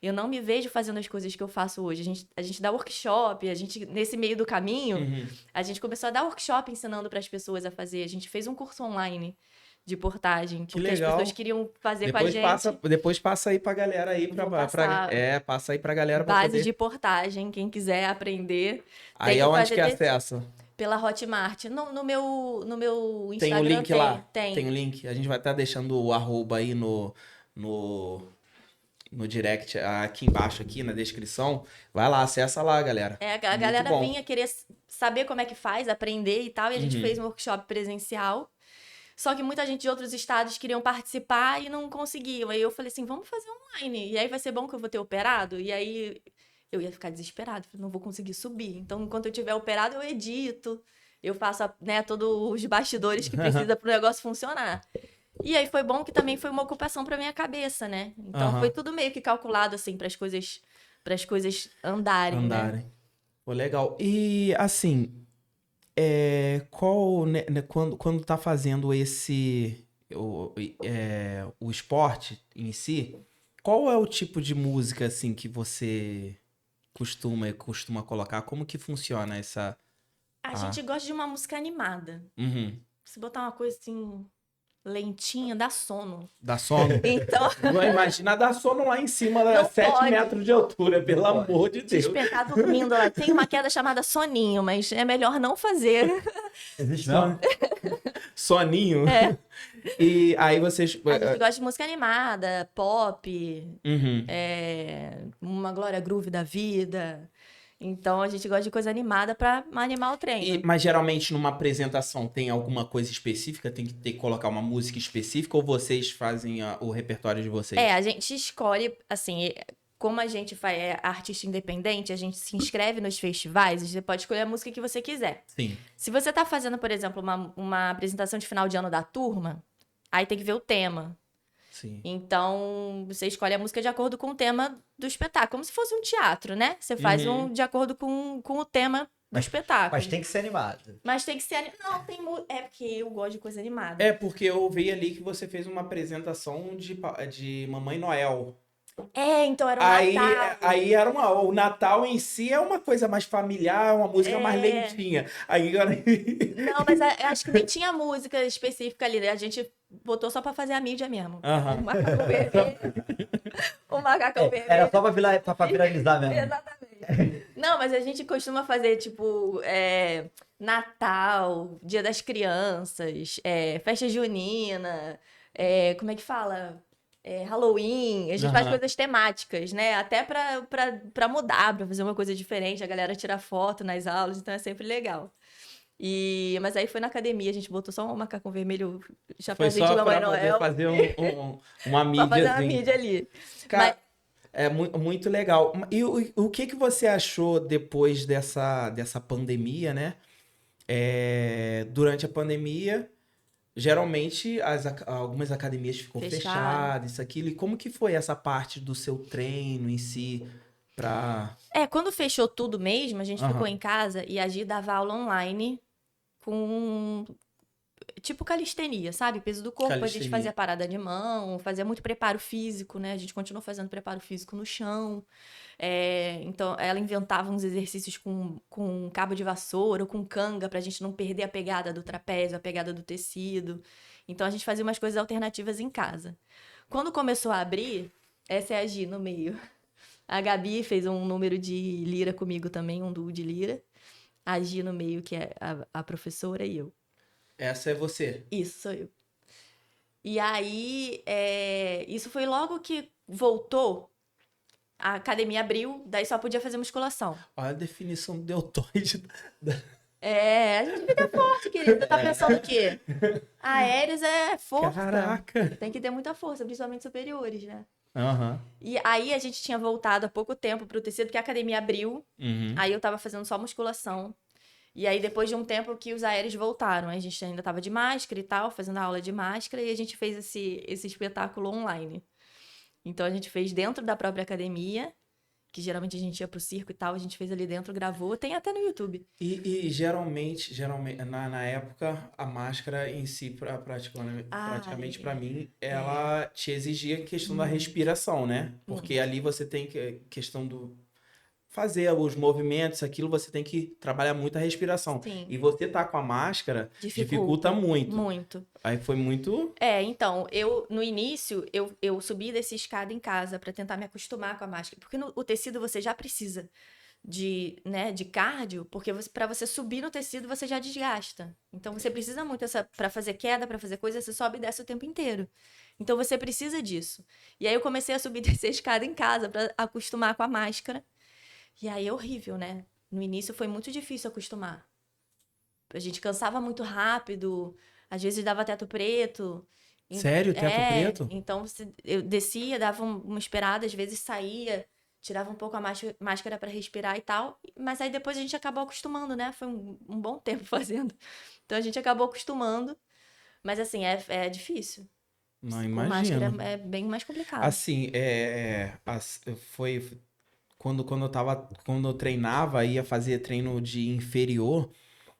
Eu não me vejo fazendo as coisas que eu faço hoje. A gente dá workshop, nesse meio do caminho, a gente começou a dar workshop ensinando para as pessoas a fazer. A gente fez um curso online de portagem, porque as legal. pessoas queriam fazer com a gente. Depois passa aí pra galera aí, Vou passar. passa aí pra galera pra Base poder... de portagem, quem quiser aprender. Aí tem é onde fazer que tecido. acessa? Pela Hotmart. No meu Tem Instagram o link lá? tem. Tem o link? A gente vai estar deixando o arroba aí no direct, aqui embaixo, aqui na descrição. Vai lá, acessa lá, galera. A Muito galera bom. vinha querer saber como é que faz, aprender e tal. E a gente Uhum. fez um workshop presencial. Só que muita gente de outros estados queriam participar e não conseguiam. Aí eu falei assim, vamos fazer online. E aí vai ser bom que eu vou ter operado. E aí eu ia ficar desesperado, não vou conseguir subir. Então, enquanto eu tiver operado, eu edito. Eu faço, né, todos os bastidores que precisa para o negócio funcionar. E aí foi bom que também foi uma ocupação para minha cabeça, né? Então foi tudo meio que calculado assim para as coisas andarem, né? Andarem. Pô, legal. E assim, quando tá fazendo o esporte em si, qual é o tipo de música assim que você costuma colocar? Como que funciona essa... A gente gosta de uma música animada. Uhum. Se botar uma coisa assim lentinha, dá sono. Dá sono? Então, Não imagina dar sono lá em cima, Não 7 pode. metros de altura, pelo amor de Deus. despertar dormindo lá. Tem uma queda chamada soninho, mas é melhor não fazer. Existe não? Soninho? É. E aí vocês... A gente gosta de música animada, pop, Uhum. uma Glória Groove da vida. Então a gente gosta de coisa animada pra animar o treino. Mas geralmente numa apresentação tem alguma coisa específica? Tem que ter que colocar uma música específica ou vocês fazem o repertório de vocês? A gente escolhe, assim, como a gente é artista independente, a gente se inscreve nos festivais, você pode escolher a música que você quiser. Sim. Se você tá fazendo, por exemplo, uma apresentação de final de ano da turma, aí tem que ver o tema. Sim. Então, você escolhe a música de acordo com o tema do espetáculo, como se fosse um teatro, né? Você faz de acordo com o tema do espetáculo. Mas tem que ser animado. Mas tem que ser... Não, é porque eu gosto de coisa animada. É porque eu vi ali que você fez uma apresentação de Mamãe Noel. Então era um Natal. Aí era o Natal em si é uma coisa mais familiar, uma música mais lentinha. Aí agora... Não, mas eu acho que nem tinha música específica ali, né? A gente botou só pra fazer a mídia mesmo. Aham. O macacão vermelho. O macacão vermelho. Era só pra viralizar mesmo. Exatamente. Não, mas a gente costuma fazer, tipo, Natal, Dia das Crianças, festa junina, como é que fala? Halloween, a gente faz coisas temáticas, né? Até pra mudar, pra fazer uma coisa diferente, a galera tira foto nas aulas, então é sempre legal. Mas aí foi na academia, a gente botou só um macacão vermelho, chapazinho de Mamãe Noel. Foi só pra fazer uma mídia. Pra fazer uma mídia ali. Cara, é muito legal. E o que você achou depois dessa pandemia, né? Durante a pandemia, geralmente algumas academias ficam fechadas, isso, aquilo. E como que foi essa parte do seu treino em si? Pra... Quando fechou tudo mesmo, a gente ficou em casa e a Gi dava aula online com tipo calistenia, sabe? Peso do corpo, a gente Calistenia. fazia parada de mão, fazia muito preparo físico, né? A gente continuou fazendo preparo físico no chão. Então, ela inventava uns exercícios com cabo de vassoura ou com canga pra gente não perder a pegada do trapézio, a pegada do tecido. Então, a gente fazia umas coisas alternativas em casa. Quando começou a abrir, essa é a Gi no meio. A Gabi fez um número de lira comigo também, um duo de lira. A Gi no meio, que é a professora, e eu. Essa é você. Isso, sou eu. E aí, isso foi logo que voltou, a academia abriu, daí só podia fazer musculação. Olha a definição do deltoide. A gente fica forte, querida. Tá pensando o quê? Aéreos é força. Caraca! Tem que ter muita força, principalmente superiores, né? Aham. E aí a gente tinha voltado há pouco tempo pro tecido, porque a academia abriu. Uhum. Aí eu tava fazendo só musculação. E aí, depois de um tempo que os aéreos voltaram, a gente ainda tava de máscara e tal, fazendo a aula de máscara, e a gente fez esse espetáculo online. Então, a gente fez dentro da própria academia, que geralmente a gente ia pro circo e tal, a gente fez ali dentro, gravou, tem até no YouTube. E geralmente na época, a máscara em si, praticamente pra mim, ela te exigia questão da respiração, né? Porque ali você tem questão do fazer os movimentos, aquilo, você tem que trabalhar muito a respiração. Sim. E você tá com a máscara, dificulta muito. Muito. Aí foi muito... Então, no início, eu subi dessa escada em casa pra tentar me acostumar com a máscara. Porque o tecido você já precisa de cardio, porque pra você subir no tecido você já desgasta. Então, você precisa muito pra fazer queda, pra fazer coisa, você sobe e desce o tempo inteiro. Então, você precisa disso. E aí, eu comecei a subir dessa escada em casa pra acostumar com a máscara. E aí, é horrível, né? No início, foi muito difícil acostumar. A gente cansava muito rápido, às vezes dava teto preto. Sério? Teto preto? Então eu descia, dava uma esperada, às vezes saía, tirava um pouco a máscara para respirar e tal. Mas aí depois a gente acabou acostumando, né? Foi um bom tempo fazendo. Então a gente acabou acostumando. Mas assim, é difícil. Não, Com imagino. máscara é bem mais complicado. Assim, foi quando eu treinava, ia fazer treino de inferior,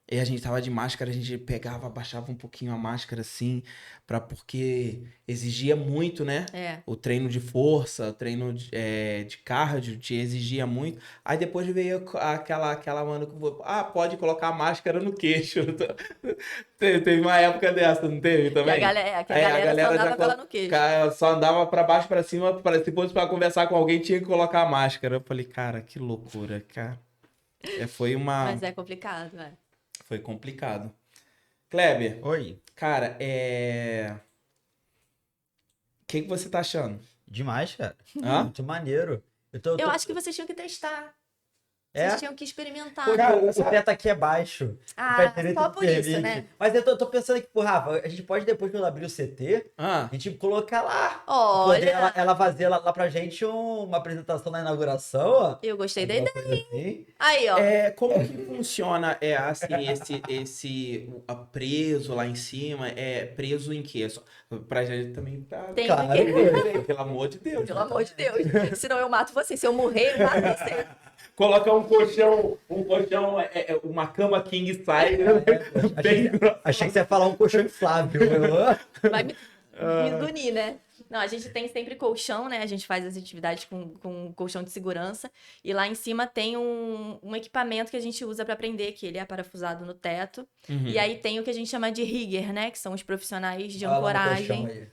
e a gente tava de máscara, a gente pegava, abaixava um pouquinho a máscara assim, porque exigia muito, né? O treino de força, o treino de cardio te exigia muito. Aí depois veio aquela mano que pode colocar a máscara no queixo. Teve uma época dessa, não teve também? Que a galera só andava com ela no queixo. Só andava pra baixo, pra cima, se fosse pra conversar com alguém, tinha que colocar a máscara. Eu falei, cara, que loucura, cara. Mas é complicado, Foi complicado. Kleber. Oi. Cara, o que você tá achando? Demais, cara. Hã? Muito maneiro. Eu acho que vocês tinham que testar. Vocês tinham que experimentar. Pô, cara, o teto aqui é baixo. Só por isso, né? Mas eu tô pensando aqui, Rafa, a gente pode, depois que eu abrir o CT, a gente colocar lá. Olha. Ela fazer lá pra gente uma apresentação na inauguração, ó. Eu gostei da ideia. Assim. Aí, ó. Como que funciona, assim, esse preso lá em cima? É preso em quê? Pra gente também tá... Tem Claro, pelo amor de Deus. Pelo amor de Deus. Senão eu mato você. Se eu morrer, eu mato você. Colocar um colchão, uma cama king size. Achei que você ia falar um colchão inflável. Vai me unir, né? Não, a gente tem sempre colchão, né? A gente faz as atividades com colchão de segurança. E lá em cima tem um equipamento que a gente usa para prender, que ele é parafusado no teto. Uhum. E aí tem o que a gente chama de rigger, né? Que são os profissionais de ancoragem.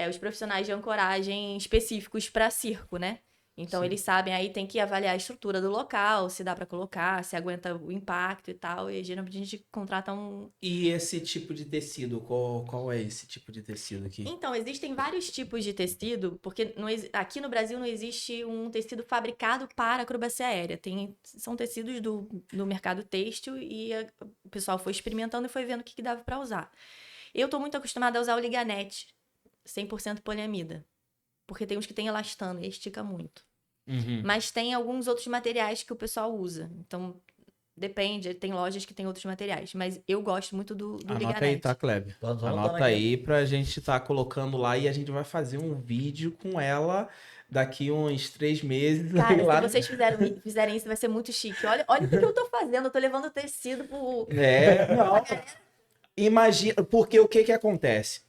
Os profissionais de ancoragem específicos para circo, né? Então, Sim. eles sabem, aí tem que avaliar a estrutura do local, se dá para colocar, se aguenta o impacto e tal. E geralmente a gente contrata um... E esse tipo de tecido, qual é esse tipo de tecido aqui? Então, existem vários tipos de tecido, porque aqui no Brasil não existe um tecido fabricado para acrobacia aérea. São tecidos do mercado têxtil e o pessoal foi experimentando e foi vendo o que dava para usar. Eu tô muito acostumada a usar o Liganete, 100% poliamida. Porque tem uns que tem elastano e estica muito. Uhum. Mas tem alguns outros materiais que o pessoal usa. Então, Depende, tem lojas que tem outros materiais. Mas eu gosto muito do Anota Liganet. aí, tá, Kleber? Tô anotando Anota aqui. aí pra gente tá colocando lá e a gente vai fazer um vídeo com ela daqui uns 3 meses. Cara, lá se vocês fizerem isso, vai ser muito chique. Olha o que eu tô fazendo. Eu tô levando tecido pro... Não. Imagina, porque o que que acontece?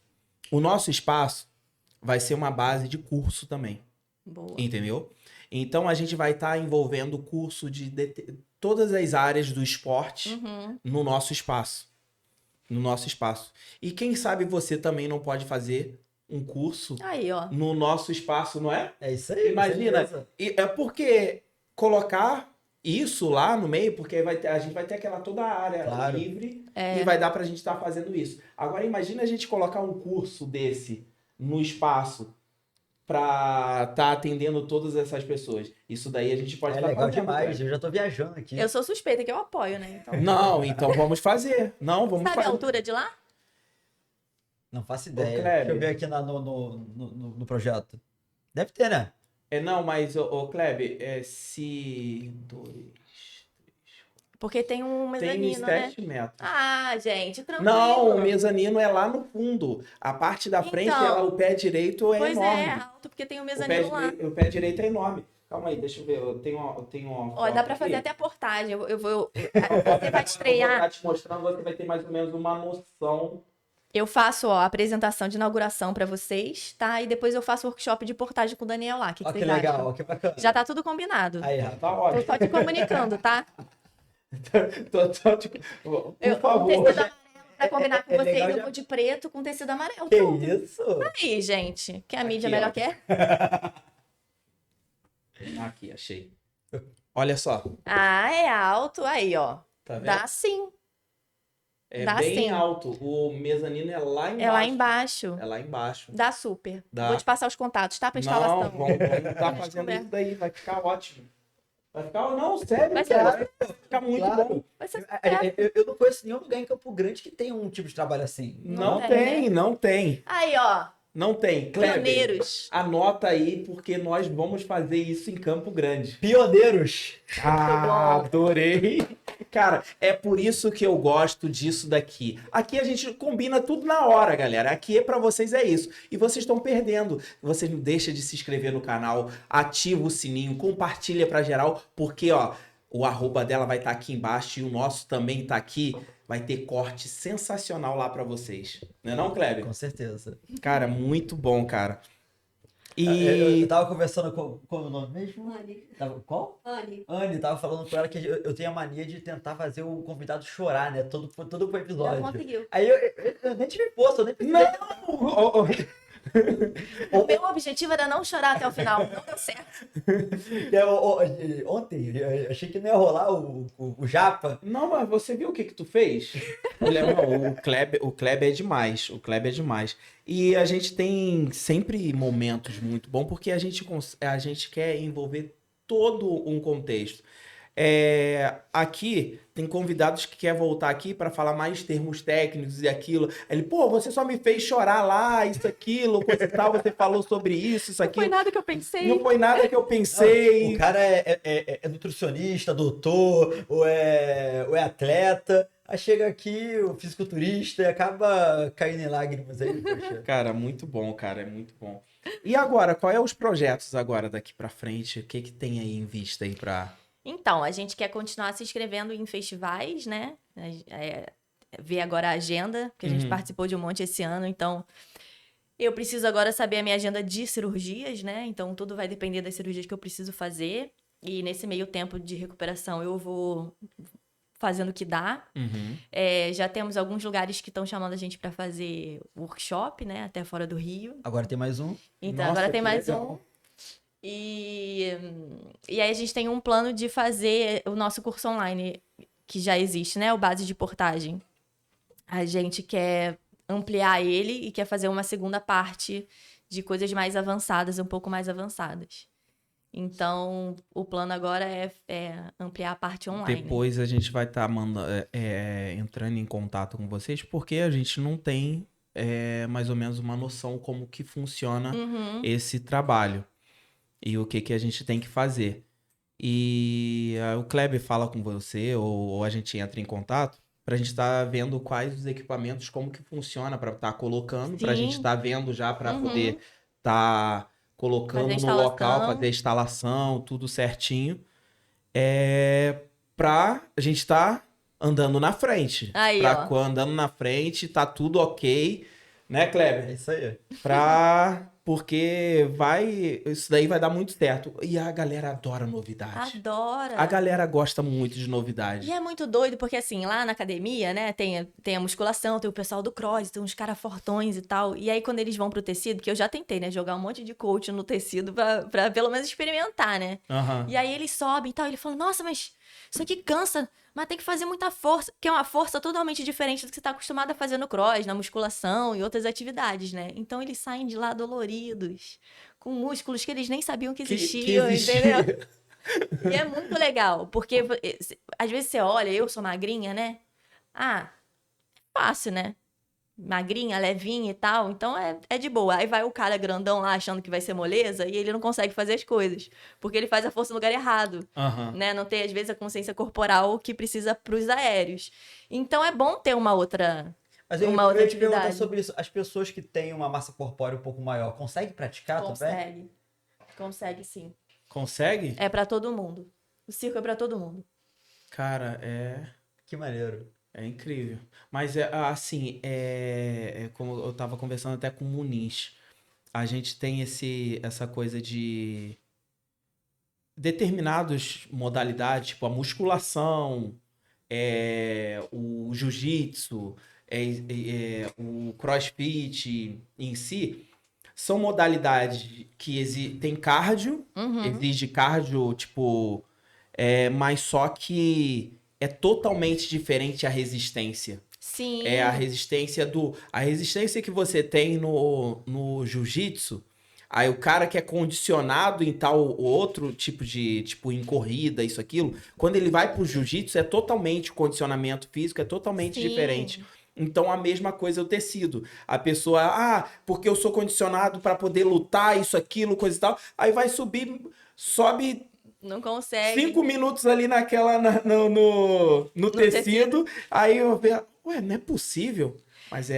O nosso espaço vai ser uma base de curso também, Boa. entendeu? Então a gente vai estar envolvendo o curso de todas as áreas do esporte Uhum. no nosso espaço. No nosso espaço. E quem sabe você também não pode fazer um curso Aí, ó. no nosso espaço, não é? É isso aí, Imagina. com certeza. E é porque colocar isso lá no meio, porque a gente vai ter aquela toda a área Claro. livre É. e vai dar pra gente estar fazendo isso. Agora imagina a gente colocar um curso desse no espaço pra estar atendendo todas essas pessoas. Isso daí a gente pode É estar legal fazendo. demais, cara. eu já tô viajando aqui. Eu sou suspeita, que eu apoio, né? Então... Não, então vamos fazer. Não, vamos Sabe a fazer. altura de lá? Não faço ideia. Kleber. Deixa eu ver aqui no projeto. Deve ter, né? Não, mas, ô Kleber, se... 2... Porque tem um Tem mezanino, né? 7 metros. Ah, gente, tranquilo. Não, o mezanino é lá no fundo. A parte da frente, Então, o pé direito é Pois enorme. é, alto, porque tem um O pé, mezanino lá. o pé direito é enorme. Calma aí, deixa eu ver. Eu tenho uma Ó, dá foto pra fazer aqui. até portagem. Você vai Eu vou estrear. estar te mostrando, você vai ter mais ou menos uma noção. Eu faço, ó, a apresentação de inauguração pra vocês, tá? E depois eu faço workshop de portagem com o Daniel lá. O que Ó, que que vocês legal, acham? ó, que bacana. Já tá tudo combinado. Aí, Tá rapaz. Tô ótimo. só te comunicando, tá? Por Um favor. tecido amarelo pra combinar com É vocês. legal Eu já- vou de preto com tecido amarelo. Que Pronto. isso? Aí, gente. Que a mídia Aqui, melhor ó. quer? Aqui, achei. Olha só. Ah, é alto. Aí, ó. Tá vendo? Dá sim. É dá bem sim. alto. O mezanino é lá embaixo. É lá embaixo. É lá embaixo. Dá super. Dá. Vou te passar os contatos, tá? Pra Não, instalação. vamos estar gente fazendo conversa. isso daí. Vai ficar ótimo. Vai ficar... Não, sério, Vai ser cara. Vai ficar muito Claro. bom. Vai ser Eu não conheço nenhum lugar em Campo Grande que tenha um tipo de trabalho assim. Não tem, tem, né? não tem. Aí, ó. Não tem. Kleber, Pioneiros. anota aí, porque nós vamos fazer isso em Campo Grande. Pioneiros. Ah, adorei. Cara, é por isso que eu gosto disso daqui. Aqui a gente combina tudo na hora, galera. Aqui pra vocês é isso. E vocês estão perdendo. Vocês não deixam de se inscrever no canal, ativa o sininho, compartilha pra geral, porque, ó, o arroba dela vai estar aqui embaixo e o nosso também tá aqui. Vai ter corte sensacional lá pra vocês. Não é não, Kleber? Com certeza. Cara, muito bom, cara. Eu E... tava conversando com o nome mesmo? Anne. Qual? Anne. Anne, tava falando com ela que eu tenho a mania de tentar fazer o convidado chorar, né? Todo pro Já episódio. conseguiu. Aí eu nem tive força, eu nem precisei. Não! O meu objetivo era não chorar até o final. Não deu certo. Ontem, eu achei que não ia rolar o japa. Não, mas você viu o que tu fez? O Kleber é demais. O Kleber é demais. E a gente tem sempre momentos muito bons, porque a gente quer envolver todo um contexto. Aqui tem convidados que querem voltar aqui para falar mais termos técnicos e aquilo. Ele, pô, você só me fez chorar lá, isso, aquilo, coisa e tal, você falou sobre isso, Não foi aquilo. nada que eu pensei. Não foi nada que eu pensei. O cara é nutricionista, doutor, ou é atleta. Aí chega aqui, o fisiculturista, e acaba caindo em lágrimas aí, poxa. Cara, muito bom, cara, é muito bom. E agora, qual é os projetos agora daqui pra frente? O que que tem aí em vista aí pra... Então, a gente quer continuar se inscrevendo em festivais, né? Ver agora a agenda, porque a gente Uhum. participou de um monte esse ano, então eu preciso agora saber a minha agenda de cirurgias, né? Então tudo vai depender das cirurgias que eu preciso fazer. E nesse meio tempo de recuperação eu vou fazendo o que dá. Uhum. Já temos alguns lugares que estão chamando a gente para fazer workshop, né? Até fora do Rio. Agora tem mais um. Então, Nossa, agora tem que mais legal. um. E aí a gente tem um plano de fazer o nosso curso online, que já existe, né? O Base de Portagem. A gente quer ampliar ele e quer fazer uma segunda parte de coisas mais avançadas, um pouco mais avançadas. Então, o plano agora é ampliar a parte online. Depois a gente vai estar entrando em contato com vocês, porque a gente não tem mais ou menos uma noção como que funciona Uhum. esse trabalho e o que que a gente tem que fazer. E o Kleber fala com você, ou a gente entra em contato, pra gente estar vendo quais os equipamentos, como que funciona pra estar colocando, pra gente Sim. estar vendo já pra Uhum. poder estar Fazer colocando a no local, fazer a instalação. instalação, tudo certinho. Pra a gente estar andando na frente. Aí, Pra ó. quando andando na frente, tá tudo ok, né, É Kleber? isso aí. Porque isso daí vai dar muito certo. E a galera adora novidade. A Adora. galera gosta muito de E novidade. é muito doido, porque assim, lá na academia, né, tem a musculação, tem o pessoal do cross, tem uns caras fortões e tal. E aí, quando eles vão pro tecido, que eu já tentei, né, jogar um monte de coach no tecido pra pelo menos experimentar, né? Aham. E aí eles sobem e tal, e ele falou, nossa, mas isso aqui cansa, mas tem que fazer muita força, que é uma força totalmente diferente do que você tá acostumado a fazer no cross, na musculação e outras atividades, né? Então eles saem de lá doloridos, com músculos que eles nem sabiam que Que existiam, entendeu? existia. E é muito legal, porque às vezes você olha, eu sou magrinha, né? Ah, fácil, né? Magrinha, levinha e tal, então é de boa. Aí vai o cara grandão lá achando que vai ser moleza e ele não consegue fazer as coisas, porque ele faz a força no lugar errado, Aham. né? Não tem, às vezes, a consciência corporal que precisa pros aéreos. Então é bom ter uma outra, Mas uma eu outra ia te perguntar atividade. sobre isso. As pessoas que têm uma massa corpórea um pouco maior, conseguem praticar também? Consegue. Consegue sim. Consegue? É pra todo mundo. O circo é pra todo mundo. Cara, Que maneiro. é incrível. Mas assim, como eu tava conversando até com o Muniz. A gente tem essa coisa de determinadas modalidades, tipo a musculação, o jiu-jitsu, o crossfit em si, são modalidades que tem cardio, Uhum. exige cardio, tipo, mas só que é totalmente diferente a resistência. É a Sim. resistência a resistência que você tem no jiu-jitsu. Aí o cara que é condicionado em tal outro tipo de, tipo, em corrida, isso, aquilo, quando ele vai pro jiu-jitsu é totalmente, o condicionamento físico é totalmente diferente. Sim. Então a mesma coisa é o tecido. A pessoa, porque eu sou condicionado para poder lutar, isso, aquilo, coisa e tal. Aí vai subir, sobe Não consegue. 5 minutos ali no No tecido. tecido, aí eu vejo, ué, não é possível. Mas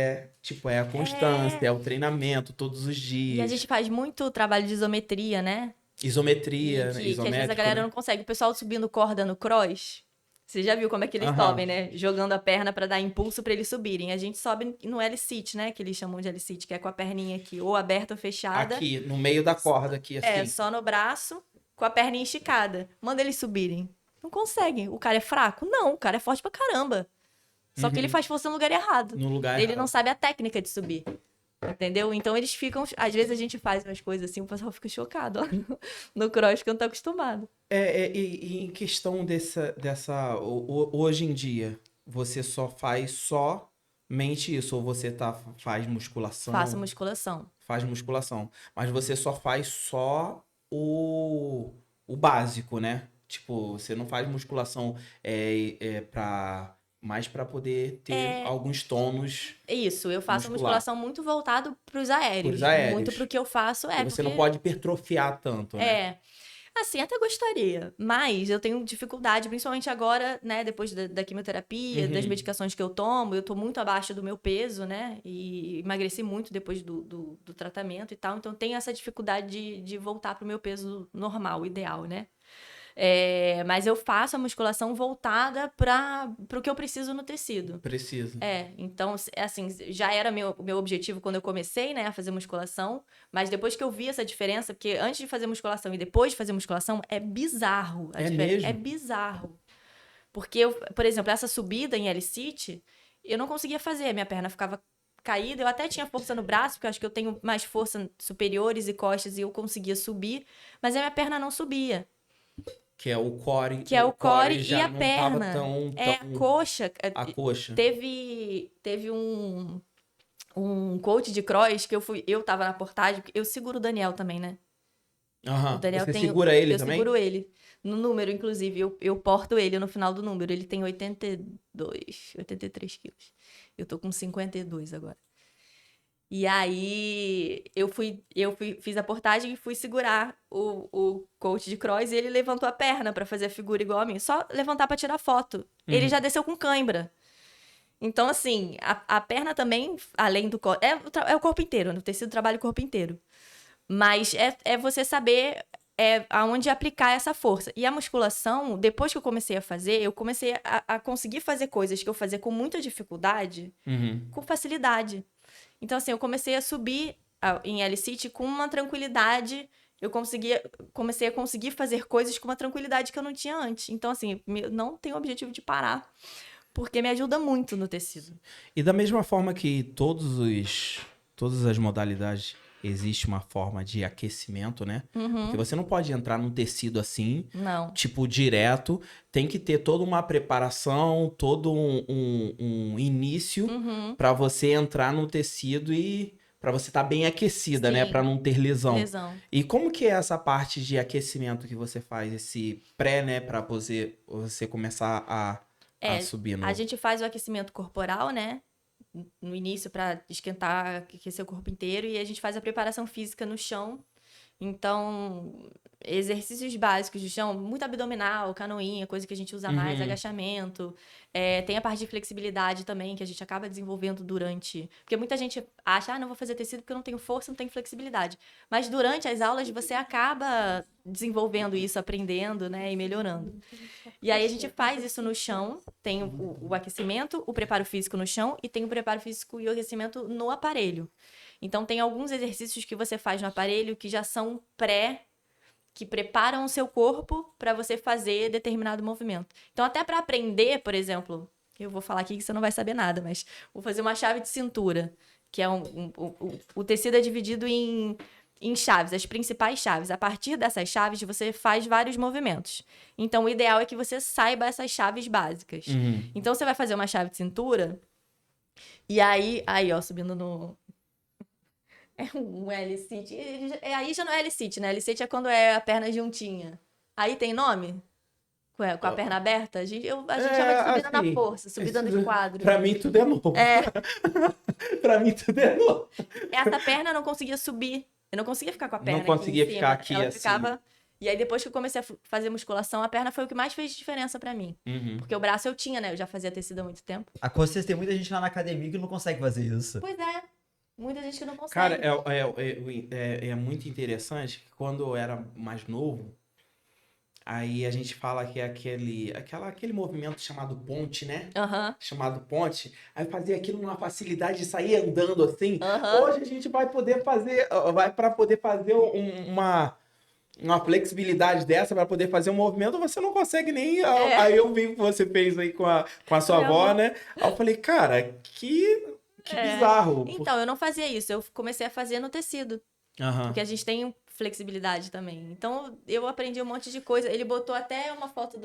tipo, é a constância, É. é o treinamento todos os E a dias. gente faz muito trabalho de isometria, né? E Isometria, né? que às vezes a Isométrico, galera né? não consegue. O pessoal subindo corda no cross, você já viu como é que eles Aham. sobem, né? Jogando a perna pra dar impulso pra eles subirem. A gente sobe no L-sit, né? Que eles chamam de L-sit, que é com a perninha aqui ou aberta ou fechada. Aqui, no meio da corda, aqui, É, assim. só no braço, com a perninha esticada. Manda eles subirem. Não conseguem. O cara é fraco? Não, o cara é forte pra caramba. Só que ele Uhum. faz força no lugar errado. No lugar Ele não errado. sabe a técnica de subir. Entendeu? Então eles ficam. Às vezes a gente faz umas coisas assim, o pessoal fica chocado ó, no cross que não tá acostumado. E em questão hoje em dia, você só faz somente isso? Ou você faz Faça musculação? musculação. Faz musculação. Mas você só faz só o básico, né? Tipo, você não faz musculação mais pra poder ter É alguns tônus isso, eu faço muscular. musculação muito voltado pros Por os aéreos. Muito pro aéreos. que eu faço Porque você não porque. pode hipertrofiar tanto, né? É. Assim, até gostaria, mas eu tenho dificuldade, principalmente agora, né, depois da quimioterapia, das Uhum. medicações que eu tomo, eu tô muito abaixo do meu peso, né, e emagreci muito depois do tratamento e tal, então tenho essa dificuldade de voltar pro meu peso normal, ideal, né. Mas eu faço a musculação voltada para o que eu preciso no tecido. Precisa. Então, assim, já era meu objetivo quando eu comecei, né, a fazer musculação, mas depois que eu vi essa diferença, porque antes de fazer musculação e depois de fazer musculação, é bizarro a É diferença. É mesmo? bizarro. Porque, por exemplo, essa subida em L-sit, eu não conseguia fazer, minha perna ficava caída, eu até tinha força no braço, porque eu acho que eu tenho mais força superiores e costas e eu conseguia subir, mas a minha perna não subia. Que é o core. Que é o O core core e já a não tava perna. É a coxa. a coxa. Teve um coach de cross que eu tava na portagem, porque eu seguro o Daniel também, né? O Aham. Daniel Você tem. segura ele Eu também? seguro ele. No número, inclusive, eu porto ele no final do número. Ele tem 82, 83 quilos. Eu tô com 52 agora. E aí fiz a portagem e fui segurar o coach de cross e ele levantou a perna pra fazer a figura igual a mim. Só levantar pra tirar foto. Ele já desceu com cãibra. Então, assim, a perna também, além do corpo... É o corpo inteiro, no tecido trabalha o corpo inteiro. Mas é você saber aonde aplicar essa força. E a musculação, depois que eu comecei a fazer, eu comecei a conseguir fazer coisas que eu fazia com muita dificuldade, com facilidade. Então, assim, eu comecei a subir em L-Sit com uma tranquilidade. Eu comecei a conseguir fazer coisas com uma tranquilidade que eu não tinha antes. Então, assim, não tenho objetivo de parar, porque me ajuda muito no tecido. E da mesma forma que todas as modalidades existe uma forma de aquecimento, né? Porque você não pode entrar num tecido assim, Não. tipo, direto. Tem que ter toda uma preparação, todo um início pra você entrar no tecido e pra você estar bem aquecida, né? Sim. Pra não ter lesão. E E como que é essa parte de aquecimento que você faz, esse pré, né? Pra você começar a subir no... A gente faz o aquecimento corporal, né? No início para esquentar, aquecer o corpo inteiro, e a gente faz a preparação física no chão. Então, exercícios básicos do chão, muito abdominal, canoinha, coisa que a gente usa mais, agachamento. Tem a parte de flexibilidade também, que a gente acaba desenvolvendo durante... Porque muita gente acha, não vou fazer tecido porque eu não tenho força, não tenho flexibilidade. Mas durante as aulas você acaba desenvolvendo isso, aprendendo, né, e melhorando. E aí a gente faz isso no chão, tem o aquecimento, o preparo físico no chão, e tem o preparo físico e o aquecimento no aparelho. Então, tem alguns exercícios que você faz no aparelho que já são que preparam o seu corpo para você fazer determinado movimento. Então, até para aprender, por exemplo, eu vou falar aqui que você não vai saber nada, mas vou fazer uma chave de cintura, que é o tecido é dividido em chaves, as principais chaves. A partir dessas chaves, você faz vários movimentos. Então, o ideal é que você saiba essas chaves básicas. Então, você vai fazer uma chave de cintura, e aí ó, subindo no... É um L-sit. Aí já não é L-sit, né? L-sit é quando é a perna juntinha. Aí tem nome? Com a perna aberta? A gente chama de subida na força, subida no quadro. Pra mim tudo é novo. Pra mim tudo é novo. Essa perna eu não conseguia subir. Eu não conseguia ficar com a perna Não conseguia aqui em ficar cima. aqui Ela assim. ficava... E aí depois que eu comecei a fazer musculação, a perna foi o que mais fez diferença pra mim. Porque o braço eu tinha, né? Eu já fazia tecido há muito tempo. A consciência tem muita gente lá na academia que não consegue fazer isso. Pois é. Muita gente que não consegue. Cara, é muito interessante que quando eu era mais novo, aí a gente fala que é aquele movimento chamado ponte, né? Chamado ponte. Aí eu fazia aquilo numa facilidade de sair andando assim. Hoje a gente vai poder fazer, para poder fazer uma flexibilidade dessa, para poder fazer um movimento, você não consegue nem... Aí eu vi que você fez aí com a sua avó, né? Aí eu falei, cara, que bizarro. Então, eu não fazia isso. Eu comecei a fazer no tecido. Porque a gente tem flexibilidade também. Então, eu aprendi um monte de coisa. Ele botou até uma foto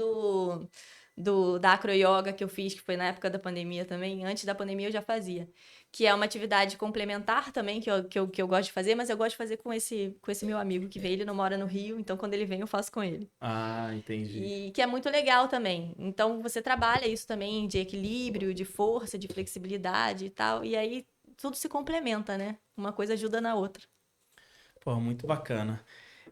da acro yoga que eu fiz, que foi na época da pandemia também. Antes da pandemia eu já fazia. Que é uma atividade complementar também, que eu gosto de fazer, mas eu gosto de fazer com esse meu amigo que veio. Ele não mora no Rio, então quando ele vem eu faço com ele. Entendi. E que é muito legal também. Então você trabalha isso também de equilíbrio, de força, de flexibilidade e tal. E aí tudo se complementa, né? Uma coisa ajuda na outra. Pô, muito bacana.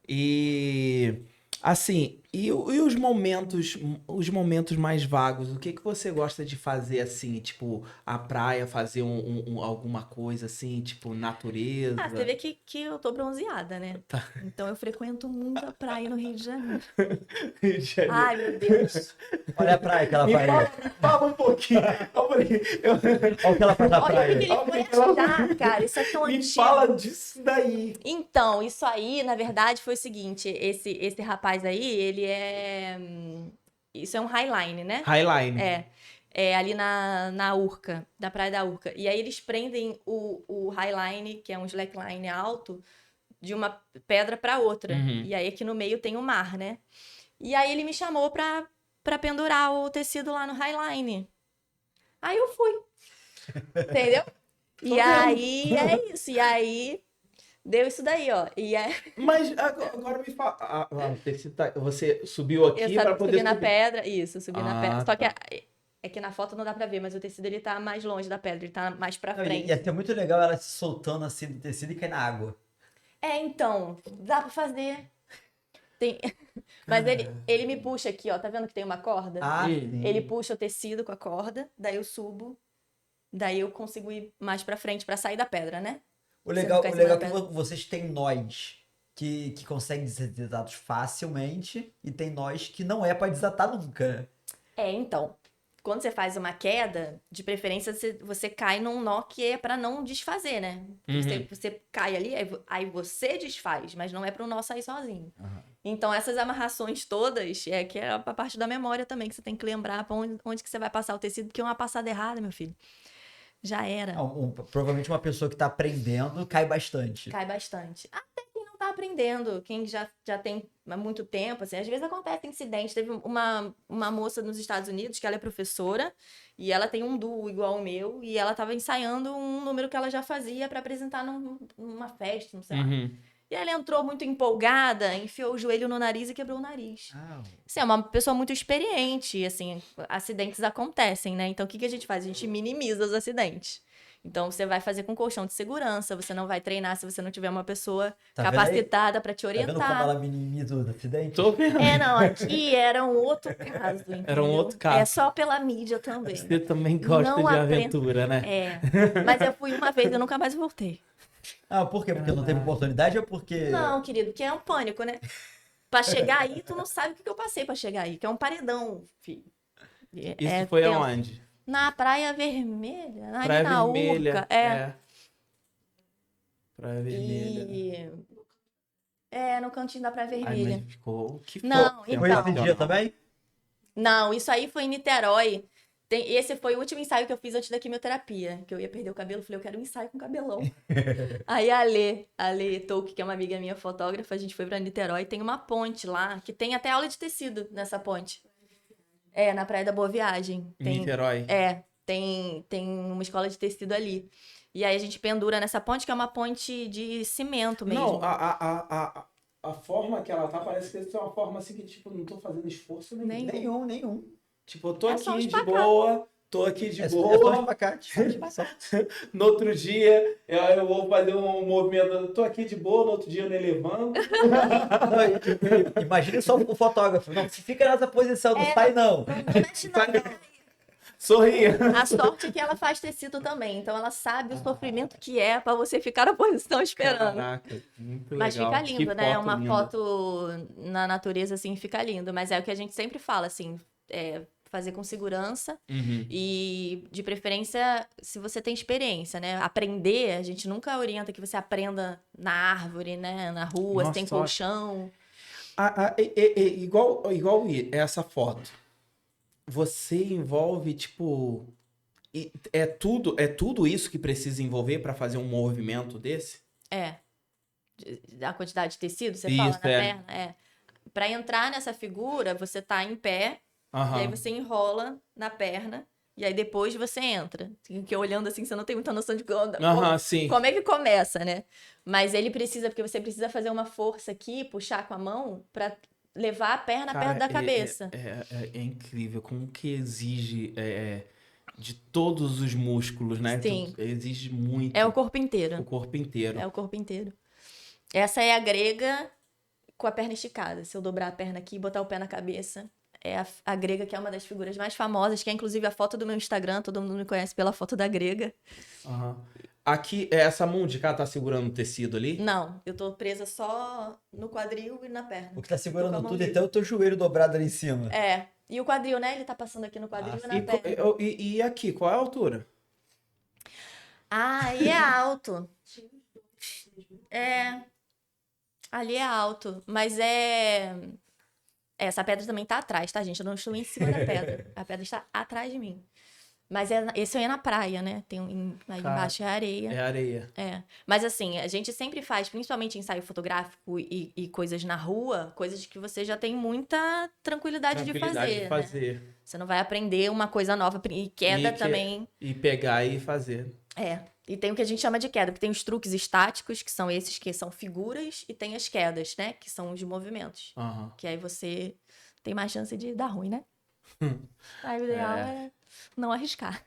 E assim, e os momentos mais vagos? O que você gosta de fazer assim, tipo, a praia, fazer alguma coisa assim, tipo, natureza? Você vê que eu tô bronzeada, né? Tá. Então eu frequento muito a praia no Rio de Janeiro. Rio de Janeiro. Ai, meu Deus. Olha a praia que ela Me faz. fala um pouquinho. Olha o que ela faz na Olha o praia. que ele foi achar, cara. Isso é tão Me antigo. fala disso daí. Então, isso aí, na verdade, foi o seguinte. Esse rapaz aí, ele isso é um highline, né? Highline. É ali na Urca, da Praia da Urca. E aí eles prendem o highline, que é um slackline alto, de uma pedra para outra. E aí aqui no meio tem o mar, né? E aí ele me chamou pra pendurar o tecido lá no highline. Aí eu fui. Entendeu? E aí é isso. E aí deu isso daí, ó. Mas agora me fala. Você subiu aqui para poder subir na pedra. Isso, subir na pedra. Só que é que na foto não dá pra ver, mas o tecido ele tá mais longe da pedra, ele tá mais pra Não, frente. ia ser muito legal ela se soltando assim do tecido e cair na água. Então, dá pra fazer. Tem... Mas ele me puxa aqui, ó. Tá vendo que tem uma corda? Ah, Hum. sim. Ele puxa o tecido com a corda, daí eu subo, daí eu consigo ir mais pra frente pra sair da pedra, né? O Você legal, ficar em o cima legal da é que pedra. vocês têm nós que conseguem ser desatados facilmente e tem nós que não é pra desatar nunca. Então, quando você faz uma queda, de preferência você cai num nó que é pra não desfazer, né? Você cai ali, aí você desfaz, mas não é para o nó sair sozinho. Então, essas amarrações todas que é a parte da memória também, que você tem que lembrar pra onde que você vai passar o tecido, porque uma passada errada, meu filho, já era. Provavelmente uma pessoa que tá aprendendo cai bastante. Cai bastante. Até quem não tá aprendendo, quem já tem há muito tempo, assim, às vezes acontece incidente. Teve uma moça nos Estados Unidos que ela é professora e ela tem um duo igual o meu e ela tava ensaiando um número que ela já fazia para apresentar numa festa, não sei lá. E ela entrou muito empolgada, enfiou o joelho no nariz e quebrou o nariz. Assim, é uma pessoa muito experiente, assim, acidentes acontecem, né? Então, o que a gente faz? A gente minimiza os acidentes. Então, você vai fazer com colchão de segurança, você não vai treinar se você não tiver uma pessoa Tá vendo aí? capacitada para te Tá vendo como orientar. ela minimiza o acidente? Tô vendo. Não, aqui era um outro caso, entendeu? Era um outro caso. É só pela mídia também. Você também gosta Não de aprenda- aventura, né? Mas eu fui uma vez e eu nunca mais voltei. Ah, por quê? Porque não teve oportunidade ou porque... Não, querido, porque é um pânico, né? Pra chegar aí, tu não sabe o que eu passei pra chegar aí, que é um paredão, filho. Isso foi tenso. aonde? Na Praia Vermelha, ali Praia na Vermelha. Urca. Praia Vermelha. No cantinho da Praia Ai, Vermelha. mas ficou... Que Não, foi então. Foi esse dia também? Não, isso aí foi em Niterói. Esse foi o último ensaio que eu fiz antes da quimioterapia, que eu ia perder o cabelo. Falei, eu quero um ensaio com cabelão. Aí a Lê Touque, que é uma amiga minha fotógrafa, a gente foi pra Niterói. Tem uma ponte lá, que tem até aula de tecido nessa ponte. Na Praia da Boa Viagem. Em Niterói. Tem uma escola de tecido ali. E aí a gente pendura nessa ponte, que é uma ponte de cimento mesmo. Não, a forma que ela tá, parece que é uma forma assim que, tipo, não tô fazendo esforço nenhum. Nenhum. Tipo, eu tô É só um aqui de espacate. boa, tô aqui de É só um boa. espacate. No outro dia, eu vou fazer um movimento, eu tô aqui de boa, no outro dia eu me levando. Não, imagina só o fotógrafo. Não, se fica nessa posição, não sai não. Não mexe não. Sorria. A sorte é que ela faz tecido também, então ela sabe o sofrimento que é pra você ficar na posição esperando. Caraca, muito legal. Mas fica lindo, Que né? foto Uma linda. foto na natureza, assim, fica lindo. Mas é o que a gente sempre fala, assim, fazer com segurança e, de preferência, se você tem experiência, né? Aprender, a gente nunca orienta que você aprenda na árvore, né? Na rua, se tem Nossa, colchão. Igual essa foto. Você envolve, tipo... É tudo isso que precisa envolver pra fazer um movimento desse? A quantidade de tecido, você Isso, fala, na perna? Pra entrar nessa figura, você tá em pé, e aí Aham. você enrola na perna, e aí depois você entra. Porque olhando assim, você não tem muita noção de Sim. como é que começa, né? Mas ele precisa, porque você precisa fazer uma força aqui, puxar com a mão, pra levar a perna Cara, perto da cabeça. É incrível como que exige de todos os músculos, né? Sim. Exige muito. É o corpo inteiro. O corpo inteiro. É o corpo inteiro. Essa é a grega com a perna esticada. Se eu dobrar a perna aqui e botar o pé na cabeça, é a grega, que é uma das figuras mais famosas, que é inclusive a foto do meu Instagram, todo mundo me conhece pela foto da grega. Aham. Aqui, essa mão de cá tá segurando o tecido ali? Não, eu tô presa só no quadril e na perna. O que tá Tô com a segurando mão tudo livre. até o teu joelho dobrado ali em cima. E o quadril, né? Ele tá passando aqui no quadril e na E, perna. e aqui, qual é a altura? Ali é alto. Ali é alto, mas essa pedra também tá atrás, tá, gente? Eu não estou em cima da pedra. A pedra está atrás de mim. Mas esse aí é na praia, né? Aí embaixo é areia. É areia. Mas assim, a gente sempre faz, principalmente ensaio fotográfico e coisas na rua, coisas que você já tem muita tranquilidade de fazer, né? Você não vai aprender uma coisa nova. E queda também. E pegar e fazer. E tem o que a gente chama de queda, que tem os truques estáticos, que são esses que são figuras, e tem as quedas, né? Que são os movimentos. Aham. Que aí você tem mais chance de dar ruim, né? Aí o ideal é não arriscar.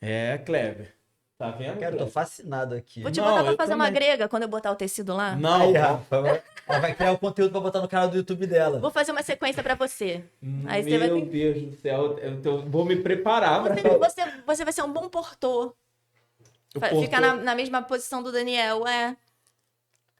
É, Kleber. Tá vendo? Cara, eu tô Kleber? fascinado aqui. Vou te Não, botar pra eu fazer uma também. grega quando eu botar o tecido lá. Não, Aí, Rafa, ela vai criar o conteúdo pra botar no canal do YouTube dela. Vou fazer uma sequência pra você. Aí você vai meu ter... Deus do céu, vou me preparar pra Você vai ser um bom portor. o Ficar portão. na mesma posição do Daniel,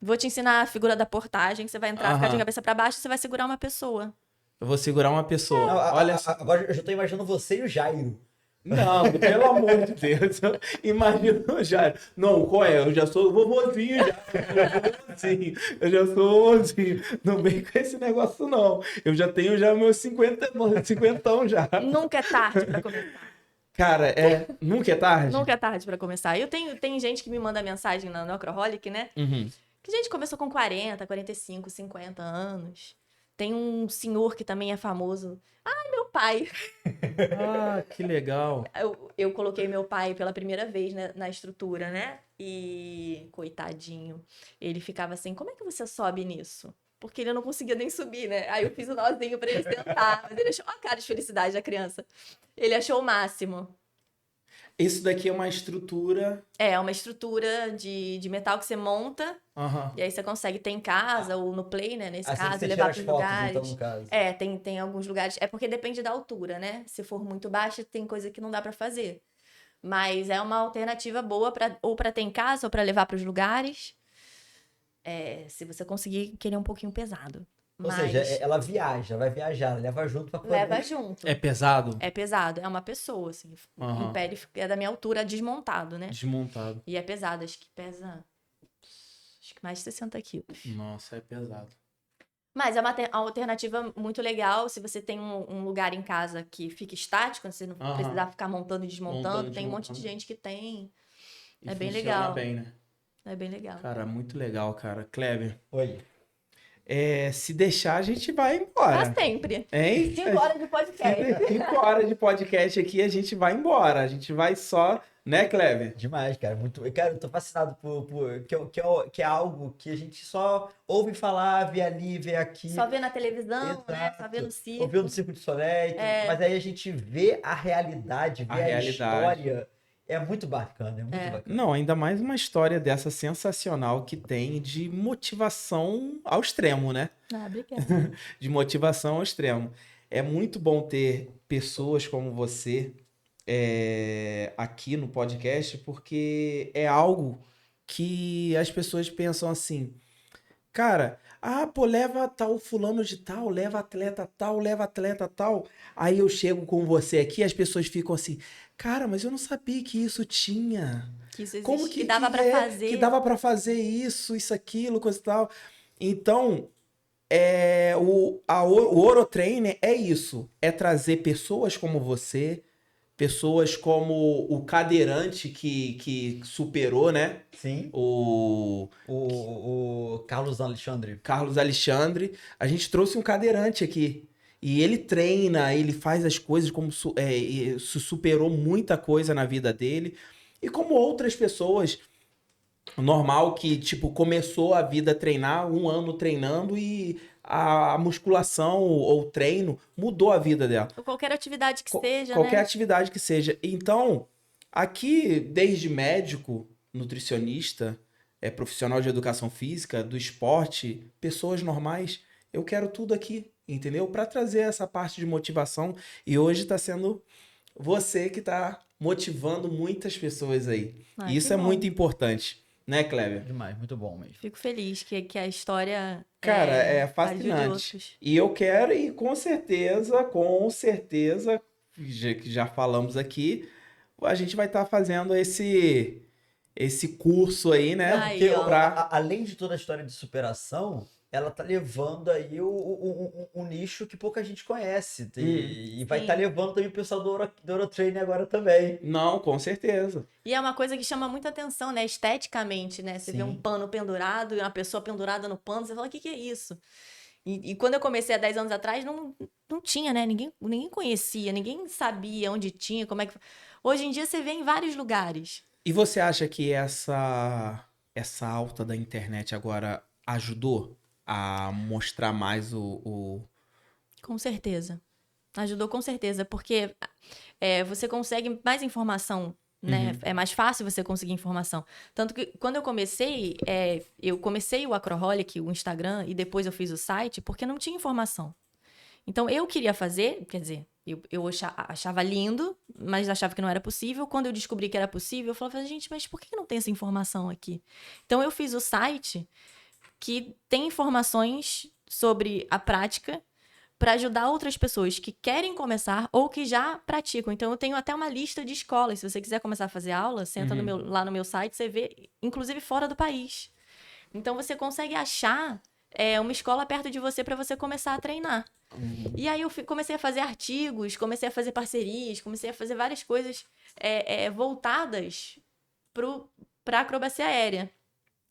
Vou te ensinar a figura da portagem. Você vai entrar, ficar de Aham. cabeça pra baixo e você vai segurar uma pessoa. Eu vou segurar uma pessoa. Olha só. Agora eu já tô imaginando você e o Jairo. Não, pelo amor de Deus. Imagina o Jairo. Não, qual é? Eu já sou vovozinho já. Eu já sou vovozinho. Não vem com esse negócio, não. Eu já tenho já meus 50 já. Nunca é tarde pra começar. Cara, nunca é tarde? Nunca é tarde pra começar. Tem gente que me manda mensagem no Acroholic, né? Uhum. Que gente começou com 40, 45, 50 anos. Tem um senhor que também é famoso. Ai, meu pai. Ah, que legal. Eu coloquei meu pai pela primeira vez, né, na estrutura, né? E, coitadinho, ele ficava assim, como é que você sobe nisso? Porque ele não conseguia nem subir, né? Aí eu fiz o nozinho pra ele sentar. Mas ele achou uma cara de felicidade da criança. Ele achou o máximo. Isso daqui é uma estrutura. É uma estrutura de metal que você monta. Aham. E aí você consegue ter em casa ou no Play, né? Nesse Assim caso, você levar tira as para fotos, lugares. então, no caso. Tem alguns lugares. É porque depende da altura, né? Se for muito baixa, tem coisa que não dá para fazer. Mas é uma alternativa boa ou para ter em casa ou para levar para os lugares. Se você conseguir querer um pouquinho pesado. Ou Mas seja, ela viaja, vai viajar, leva junto pra poder... leva junto. É pesado? É pesado. É uma pessoa, assim. Aham. Em pé, ele é da minha altura, desmontado, né? Desmontado. E é pesado. Acho que pesa... Acho que mais de 60 quilos. Nossa, é pesado. Mas é uma alternativa muito legal se você tem um lugar em casa que fica estático, você não Aham. precisar ficar montando e desmontando. Montando, Tem um monte de desmontando. gente que tem. E É bem funciona legal. bem, né? É bem legal. Cara, muito legal, cara. Kleber, Oi. se deixar, a gente vai Pra embora. sempre. Hein? 5 horas de podcast. 5 horas de podcast aqui, a gente vai embora. A gente vai só, né, Kleber? Demais, cara. Muito... Cara, eu tô fascinado que é algo que a gente só ouve falar, vê ali, vê aqui. Só vê na televisão, né? Exato. Só vê no circo. Ouviu no Circo de Soleil, mas aí a gente vê a realidade, vê A a realidade. história. É muito bacana, é muito bacana. Não, ainda mais uma história dessa sensacional que tem de motivação ao extremo, né? Ah, obrigada. De motivação ao extremo. É muito bom ter pessoas como você aqui no podcast, porque é algo que as pessoas pensam assim, cara, pô, leva tal fulano de tal, leva atleta tal, leva atleta tal. Aí eu chego com você aqui, as pessoas ficam assim, cara, mas eu não sabia que isso tinha. Que isso existe, Como que dava pra fazer. que dava pra fazer isso, aquilo, coisa e tal. Então, o Orotrainer é isso. É trazer pessoas como você, pessoas como o cadeirante que superou, né? Sim. O O Carlos Alexandre. Carlos Alexandre. A gente trouxe um cadeirante aqui. E ele treina, ele faz as coisas como superou muita coisa na vida dele. E como outras pessoas, normal que, tipo, começou a vida a treinar, 1 ano treinando e a musculação ou treino mudou a vida dela. Ou qualquer atividade que seja, Qualquer né? atividade que seja. Então, aqui, desde médico, nutricionista, profissional de educação física, do esporte, pessoas normais, eu quero tudo aqui, entendeu? Para trazer essa parte de motivação. E hoje está sendo você que está motivando muitas pessoas aí. Ah, E isso que é bom. muito importante, né, Kleber? Demais, muito bom mesmo. Fico feliz que a história Cara, é ajude fascinante. outros. E eu quero, e com certeza, que já falamos aqui, a gente vai estar fazendo esse curso aí, né? Aí, Porque ó. além de toda a história de superação, ela tá levando aí um nicho que pouca gente conhece. E vai Sim. estar levando também o pessoal do Orotraining agora também. Não, com certeza. E é uma coisa que chama muita atenção, né? Esteticamente, né? Você vê Sim. um pano pendurado e uma pessoa pendurada no pano, você fala, o que é isso? E quando eu comecei há 10 anos atrás, não tinha, né? Ninguém conhecia, ninguém sabia onde tinha, como é que... Hoje em dia você vê em vários lugares. E você acha que essa alta da internet agora ajudou a mostrar mais Com certeza. Ajudou com certeza, porque você consegue mais informação, né? É mais fácil você conseguir informação. Tanto que quando eu comecei o Acroholic, o Instagram, e depois eu fiz o site, porque não tinha informação. Então, eu queria fazer, quer dizer, eu achava lindo, mas achava que não era possível. Quando eu descobri que era possível, eu falava, gente, mas por que não tem essa informação aqui? Então, eu fiz o site que tem informações sobre a prática para ajudar outras pessoas que querem começar ou que já praticam. Então, eu tenho até uma lista de escolas. Se você quiser começar a fazer aula, senta lá no meu site, você vê, inclusive fora do país. Então, você consegue achar uma escola perto de você para você começar a treinar. E aí, eu comecei a fazer artigos, comecei a fazer parcerias, comecei a fazer várias coisas voltadas para acrobacia aérea.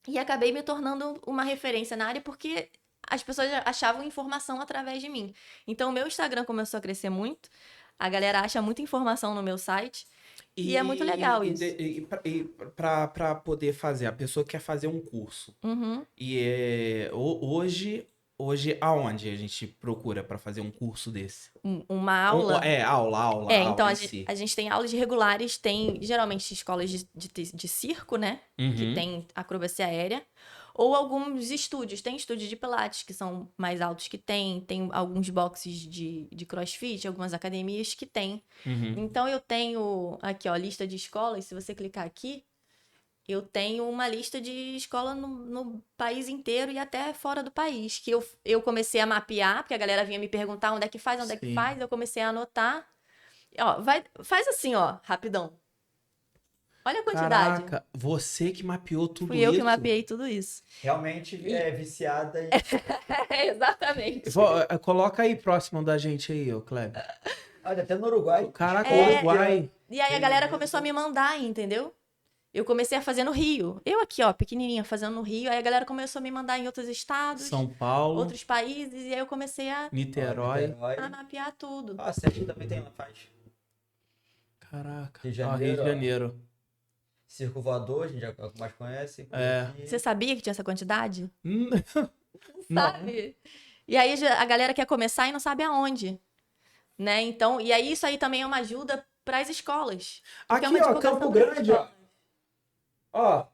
E acabei me tornando uma referência na área porque as pessoas achavam informação através de mim. Então, o meu Instagram começou a crescer muito. A galera acha muita informação no meu site. E é muito legal isso. E para poder fazer, a pessoa quer fazer um curso. E hoje, aonde a gente procura para fazer um curso desse? Uma aula? Aula então, em si. a gente tem aulas regulares, tem geralmente escolas de circo, né? Que tem acrobacia aérea. Ou alguns estúdios. Tem estúdios de pilates que são mais altos que tem alguns boxes de crossfit, algumas academias que tem. Então, eu tenho aqui, ó, lista de escolas. Se você clicar aqui, eu tenho uma lista de escola no país inteiro e até fora do país. Que eu comecei a mapear, porque a galera vinha me perguntar onde é que faz, eu comecei a anotar. Ó, faz assim, ó, rapidão. Olha a quantidade. Caraca, você que mapeou tudo isso? Fui eu que mapeei tudo isso. Realmente viciada em... Exatamente. Coloca aí próximo da gente aí, ô Kleber. Olha, até no Uruguai. Caraca, Uruguai. E aí a galera começou a me mandar, entendeu? Eu comecei a fazer no Rio. Eu aqui, ó, pequenininha, fazendo no Rio. Aí a galera começou a me mandar em outros estados. São Paulo. Outros países. E aí eu comecei a mapear tudo. Ah, a Sete também tem, ela faz. Caraca. Rio de Janeiro. Rio de Janeiro. Circo Voador, a gente já mais conhece. Você sabia que tinha essa quantidade? Não. Sabe? E aí a galera quer começar e não sabe aonde. Né? Então, e aí isso aí também é uma ajuda para as escolas. Aqui, ó, Campo Grande, ó. Ó,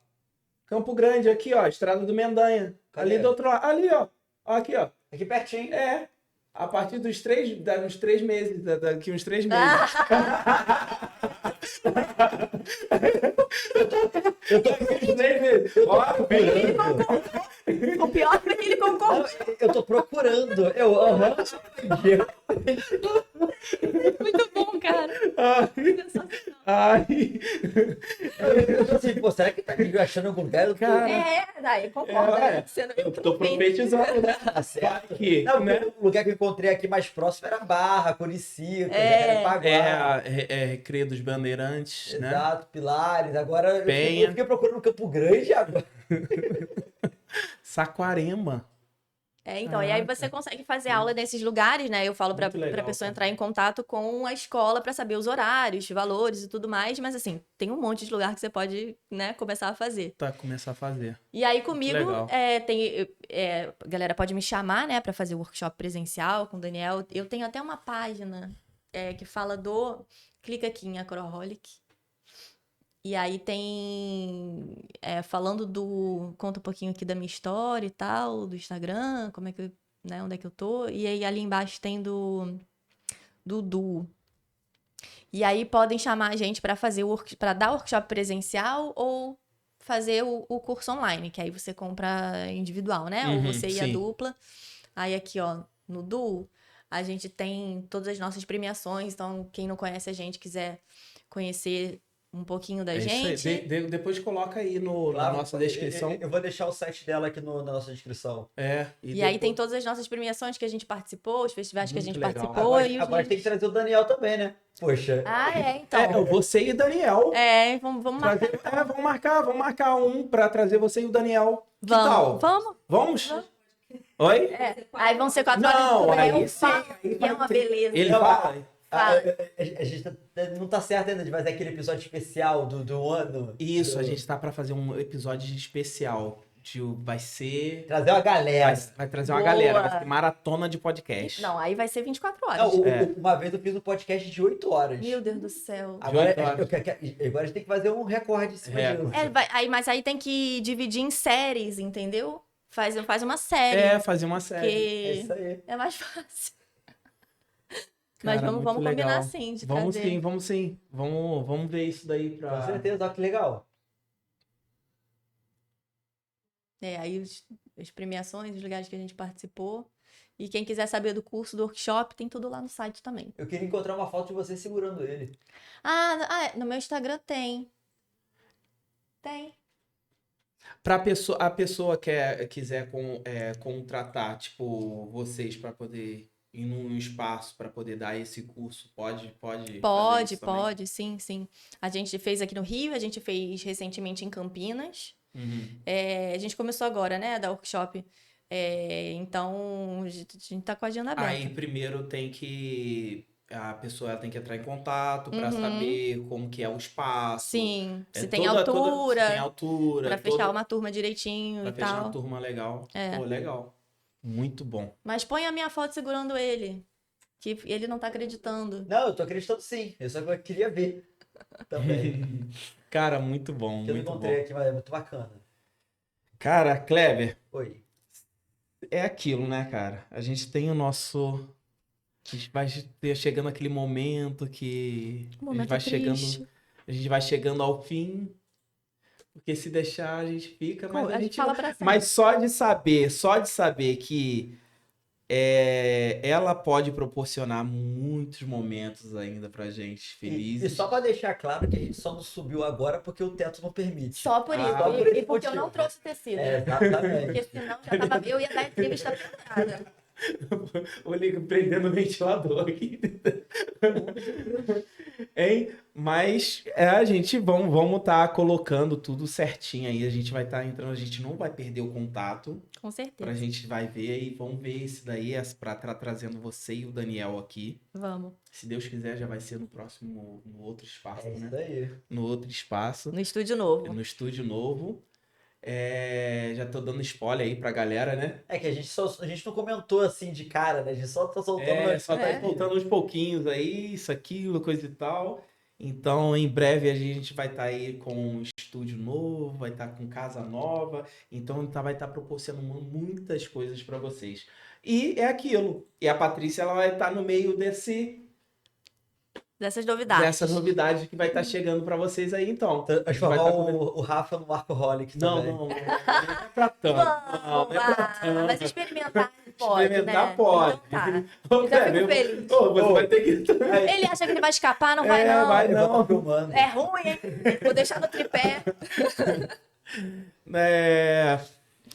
Campo Grande, aqui, ó, Estrada do Mendanha. Cadê? Ali do outro lado. Ali, ó. Aqui, ó. Aqui pertinho. É. A partir dos 3 meses. Daqui uns 3 meses. Eu tô aqui uns 3 meses. Ó, o pior é que ele concorda. Eu tô procurando. Muito bom, cara. Ai. Eu tô assim, pô, será que tá achando algum lugar? Daí concorda. Eu tô profetizando, né? Tá certo. Aqui, não, né? O lugar que eu encontrei aqui mais próximo era Barra, Curicica, Jacarepaguá. Recreio dos Bandeirantes, né? Exato, Pilares. Agora Penha. eu fiquei procurando Campo Grande agora. Saquarema. Então, e aí você consegue fazer aula nesses lugares, né? Eu falo pra pessoa entrar em contato com a escola pra saber os horários, valores e tudo mais, mas assim, tem um monte de lugar que você pode, né, começar a fazer. Começar a fazer. E aí comigo, a galera pode me chamar, né, pra fazer workshop presencial com o Daniel. Eu tenho até uma página que fala clica aqui em Acroholic. E aí tem, conta um pouquinho aqui da minha história e tal, do Instagram, como é que, né, onde é que eu tô. E aí ali embaixo tem do Duo. E aí podem chamar a gente para fazer para dar workshop presencial ou fazer o curso online, que aí você compra individual, né? Ou você e a dupla. Aí aqui, ó, no Duo, a gente tem todas as nossas premiações, então quem não conhece a gente, quiser conhecer um pouquinho da gente. Depois coloca aí na nossa descrição. Eu vou deixar o site dela aqui na nossa descrição. E aí tem todas as nossas premiações que a gente participou, os festivais que a gente legal. participou. Agora tem que trazer o Daniel também, né? Poxa. Então. Você e o Daniel. Vamos marcar. Vamos marcar um pra trazer você e o Daniel. Que tal? Vamos? Oi? Aí vão ser 4 horas. Não, aí é uma beleza. Ele fala. A gente não tá certo ainda de fazer aquele episódio especial do ano. Isso, a gente tá pra fazer um episódio especial vai ser... Trazer uma galera. Vai trazer uma Boa. galera, vai ser maratona de podcast. Não, aí vai ser 24 Não, horas. uma vez eu fiz um podcast de 8 horas. Meu Deus do céu. Agora, 8 horas. agora a gente tem que fazer um recorde em cima disso. Mas aí tem que dividir em séries, entendeu? Faz uma série. Fazer uma série. É Porque isso aí. é mais fácil. Mas Cara, vamos muito legal. combinar sim, de trazer. Vamos sim. Vamos ver isso daí pra... Com certeza, olha que legal. Aí as premiações, os lugares que a gente participou. E quem quiser saber do curso, do workshop, tem tudo lá no site também. Eu queria encontrar uma foto de você segurando ele. No meu Instagram tem. Tem. A pessoa quiser contratar, tipo, vocês pra poder ir num espaço pra poder dar esse curso, pode fazer isso também? Pode, sim, sim. A gente fez aqui no Rio, a gente fez recentemente em Campinas. Uhum. A gente começou agora, né, da workshop. Então, a gente tá com a agenda aberta. Aí primeiro a pessoa tem que entrar em contato pra Uhum. saber como que é o espaço. Sim, É se tem se altura, tem altura. pra fechar uma turma direitinho pra e fechar tal. uma turma legal. É. Pô, legal. Muito bom. Mas põe a minha foto segurando ele, que ele não tá acreditando. Não, eu tô acreditando sim. Eu só queria ver também. Cara, muito bom, Que eu muito bom. encontrei aqui, mas é muito bacana. Cara, Kleber, Oi. é aquilo, né, cara? A gente tem o nosso... A gente vai chegando aquele momento que Momento a gente vai triste. chegando, a gente vai chegando ao fim, porque se deixar a gente fica, mas A gente fala pra sempre. mas só de saber que ela pode proporcionar muitos momentos ainda pra gente E felizes. só pra deixar claro que a gente só não subiu agora porque o teto não permite. Só por isso. Ah, por esse E porque eu motivo. não trouxe tecido. Exatamente. Porque senão eu ia dar entrevista pendurada. Vou prendendo o ventilador aqui. Hein? Mas a gente vamos estar colocando tudo certinho aí. A gente vai estar entrando, a gente não vai perder o contato. Com certeza. Pra gente vai ver e vamos ver esse daí pra estar trazendo você e o Daniel aqui. Vamos. Se Deus quiser, já vai ser no outro espaço, É isso né? aí. No outro espaço, No estúdio novo. no estúdio novo. Já tô dando spoiler aí pra galera, né? É que a gente não comentou assim de cara, né? A gente só tá soltando. Só tá soltando uns pouquinhos aí, isso, aquilo, coisa e tal. Então, em breve a gente vai estar aí com um estúdio novo, vai estar com casa nova. Então, vai estar proporcionando muitas coisas para vocês. E é aquilo. E a Patrícia, ela vai estar no meio Dessas novidades. dessa novidade que vai estar chegando para vocês aí, então. Transformar Vai tá o Rafa no Marcoholic Não também. não é pra tanto. Não é pra tanto. Mas experimentar pode, Experimentar né? pode. Então tá. Ô, Eu Kleber, fico feliz. você vai ter que... Ele acha que ele vai escapar, não vai não. vai Eu vou não. tá filmando. É ruim, hein? Vou deixar no tripé.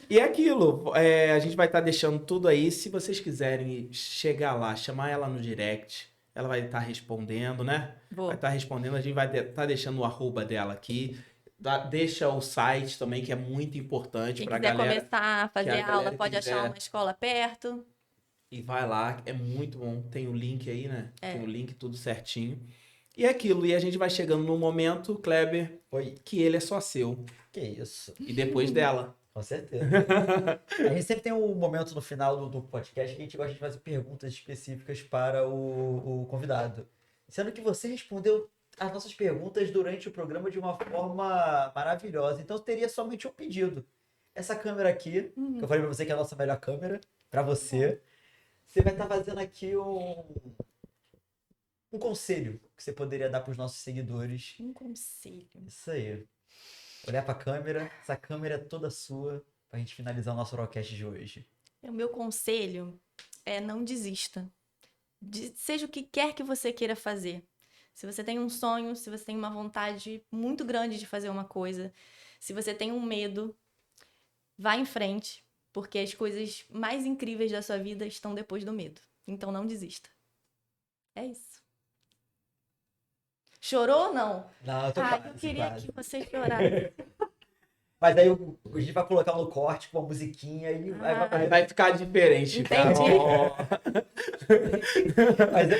E é aquilo, a gente vai estar deixando tudo aí. Se vocês quiserem chegar lá, chamar ela no direct, ela vai estar respondendo, né? Vou. Vai estar respondendo, a gente vai estar deixando o arroba dela aqui. Deixa o site também, que é muito importante Quem pra quiser galera. começar a que fazer a aula, galera pode quiser. achar uma escola perto. E vai lá, é muito bom. Tem o link aí, né? É. Tem o link, tudo certinho. E é aquilo, e a gente vai chegando no momento, Kleber, Oi. que ele é só seu. Que isso. E depois dela. Com certeza. A gente sempre tem um momento no final do podcast que a gente gosta de fazer perguntas específicas para o convidado. Sendo que você respondeu as nossas perguntas durante o programa de uma forma maravilhosa. Então teria somente um pedido. Essa câmera aqui, que eu falei pra você que é a nossa melhor câmera, pra você. Você vai estar fazendo aqui um conselho que você poderia dar para os nossos seguidores. Um conselho. Isso aí. Olhar pra câmera, essa câmera é toda sua, pra gente finalizar o nosso Rockcast de hoje. O meu conselho é não desista. Seja o que quer que você queira fazer. Se você tem um sonho, se você tem uma vontade muito grande de fazer uma coisa, se você tem um medo, vá em frente, porque as coisas mais incríveis da sua vida estão depois do medo. Então não desista. É isso. Chorou ou não? Não, eu tô Ai, quase, eu queria quase. que você chorasse. Mas aí a gente vai colocar no corte com uma musiquinha e Aí vai ficar diferente. Entendi.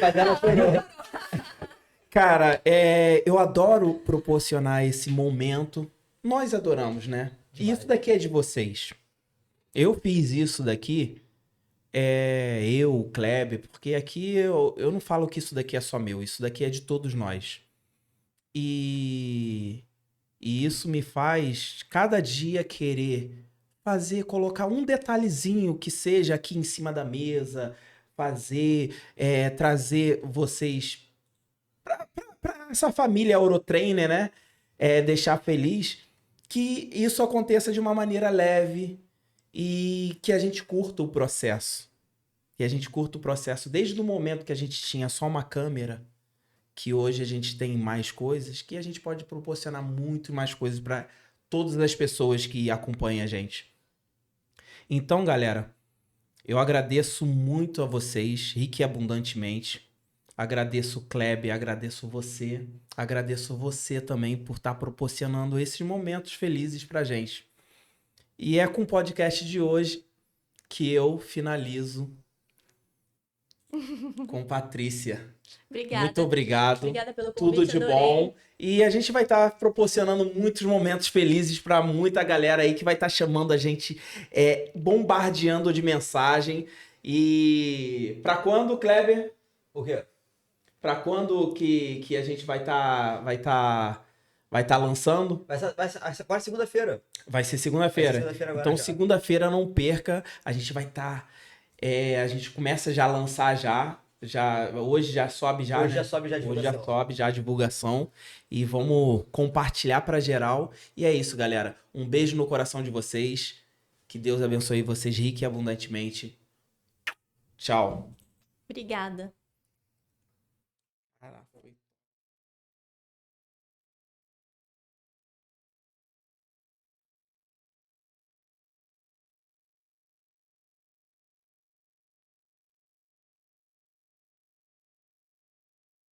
mas ela chorou. Cara, eu adoro proporcionar esse momento. Nós adoramos, né? E isso daqui é de vocês. Eu fiz isso daqui, eu, o Kleber, porque aqui eu não falo que isso daqui é só meu, isso daqui é de todos nós. E isso me faz cada dia querer fazer, colocar um detalhezinho que seja aqui em cima da mesa, trazer vocês para essa família Eurotrainer, né? Deixar feliz que isso aconteça de uma maneira leve e que a gente curta o processo. Que a gente curta o processo desde o momento que a gente tinha só uma câmera, que hoje a gente tem mais coisas, que a gente pode proporcionar muito mais coisas para todas as pessoas que acompanham a gente. Então, galera, eu agradeço muito a vocês, rique e abundantemente. Agradeço o Kleber, agradeço você também por estar proporcionando esses momentos felizes pra gente. E é com o podcast de hoje que eu finalizo com Patrícia. Obrigada. Muito obrigado. Obrigada pelo convite, Tudo de adorei. bom. E a gente vai estar proporcionando muitos momentos felizes para muita galera aí que vai estar chamando a gente, bombardeando de mensagem. E para quando, Kleber? O quê? Para quando que a gente vai tá lançando? Vai ser agora segunda-feira. Vai ser Vai ser segunda-feira. segunda-feira agora Então, já. segunda-feira não perca. A gente vai estar. A gente começa já a lançar hoje já sobe já, Hoje né? já sobe já a Hoje já divulgação. sobe já a divulgação. E vamos compartilhar para geral. E é isso, galera. Um beijo no coração de vocês. Que Deus abençoe vocês rique e abundantemente. Tchau. Obrigada. Caraca, foi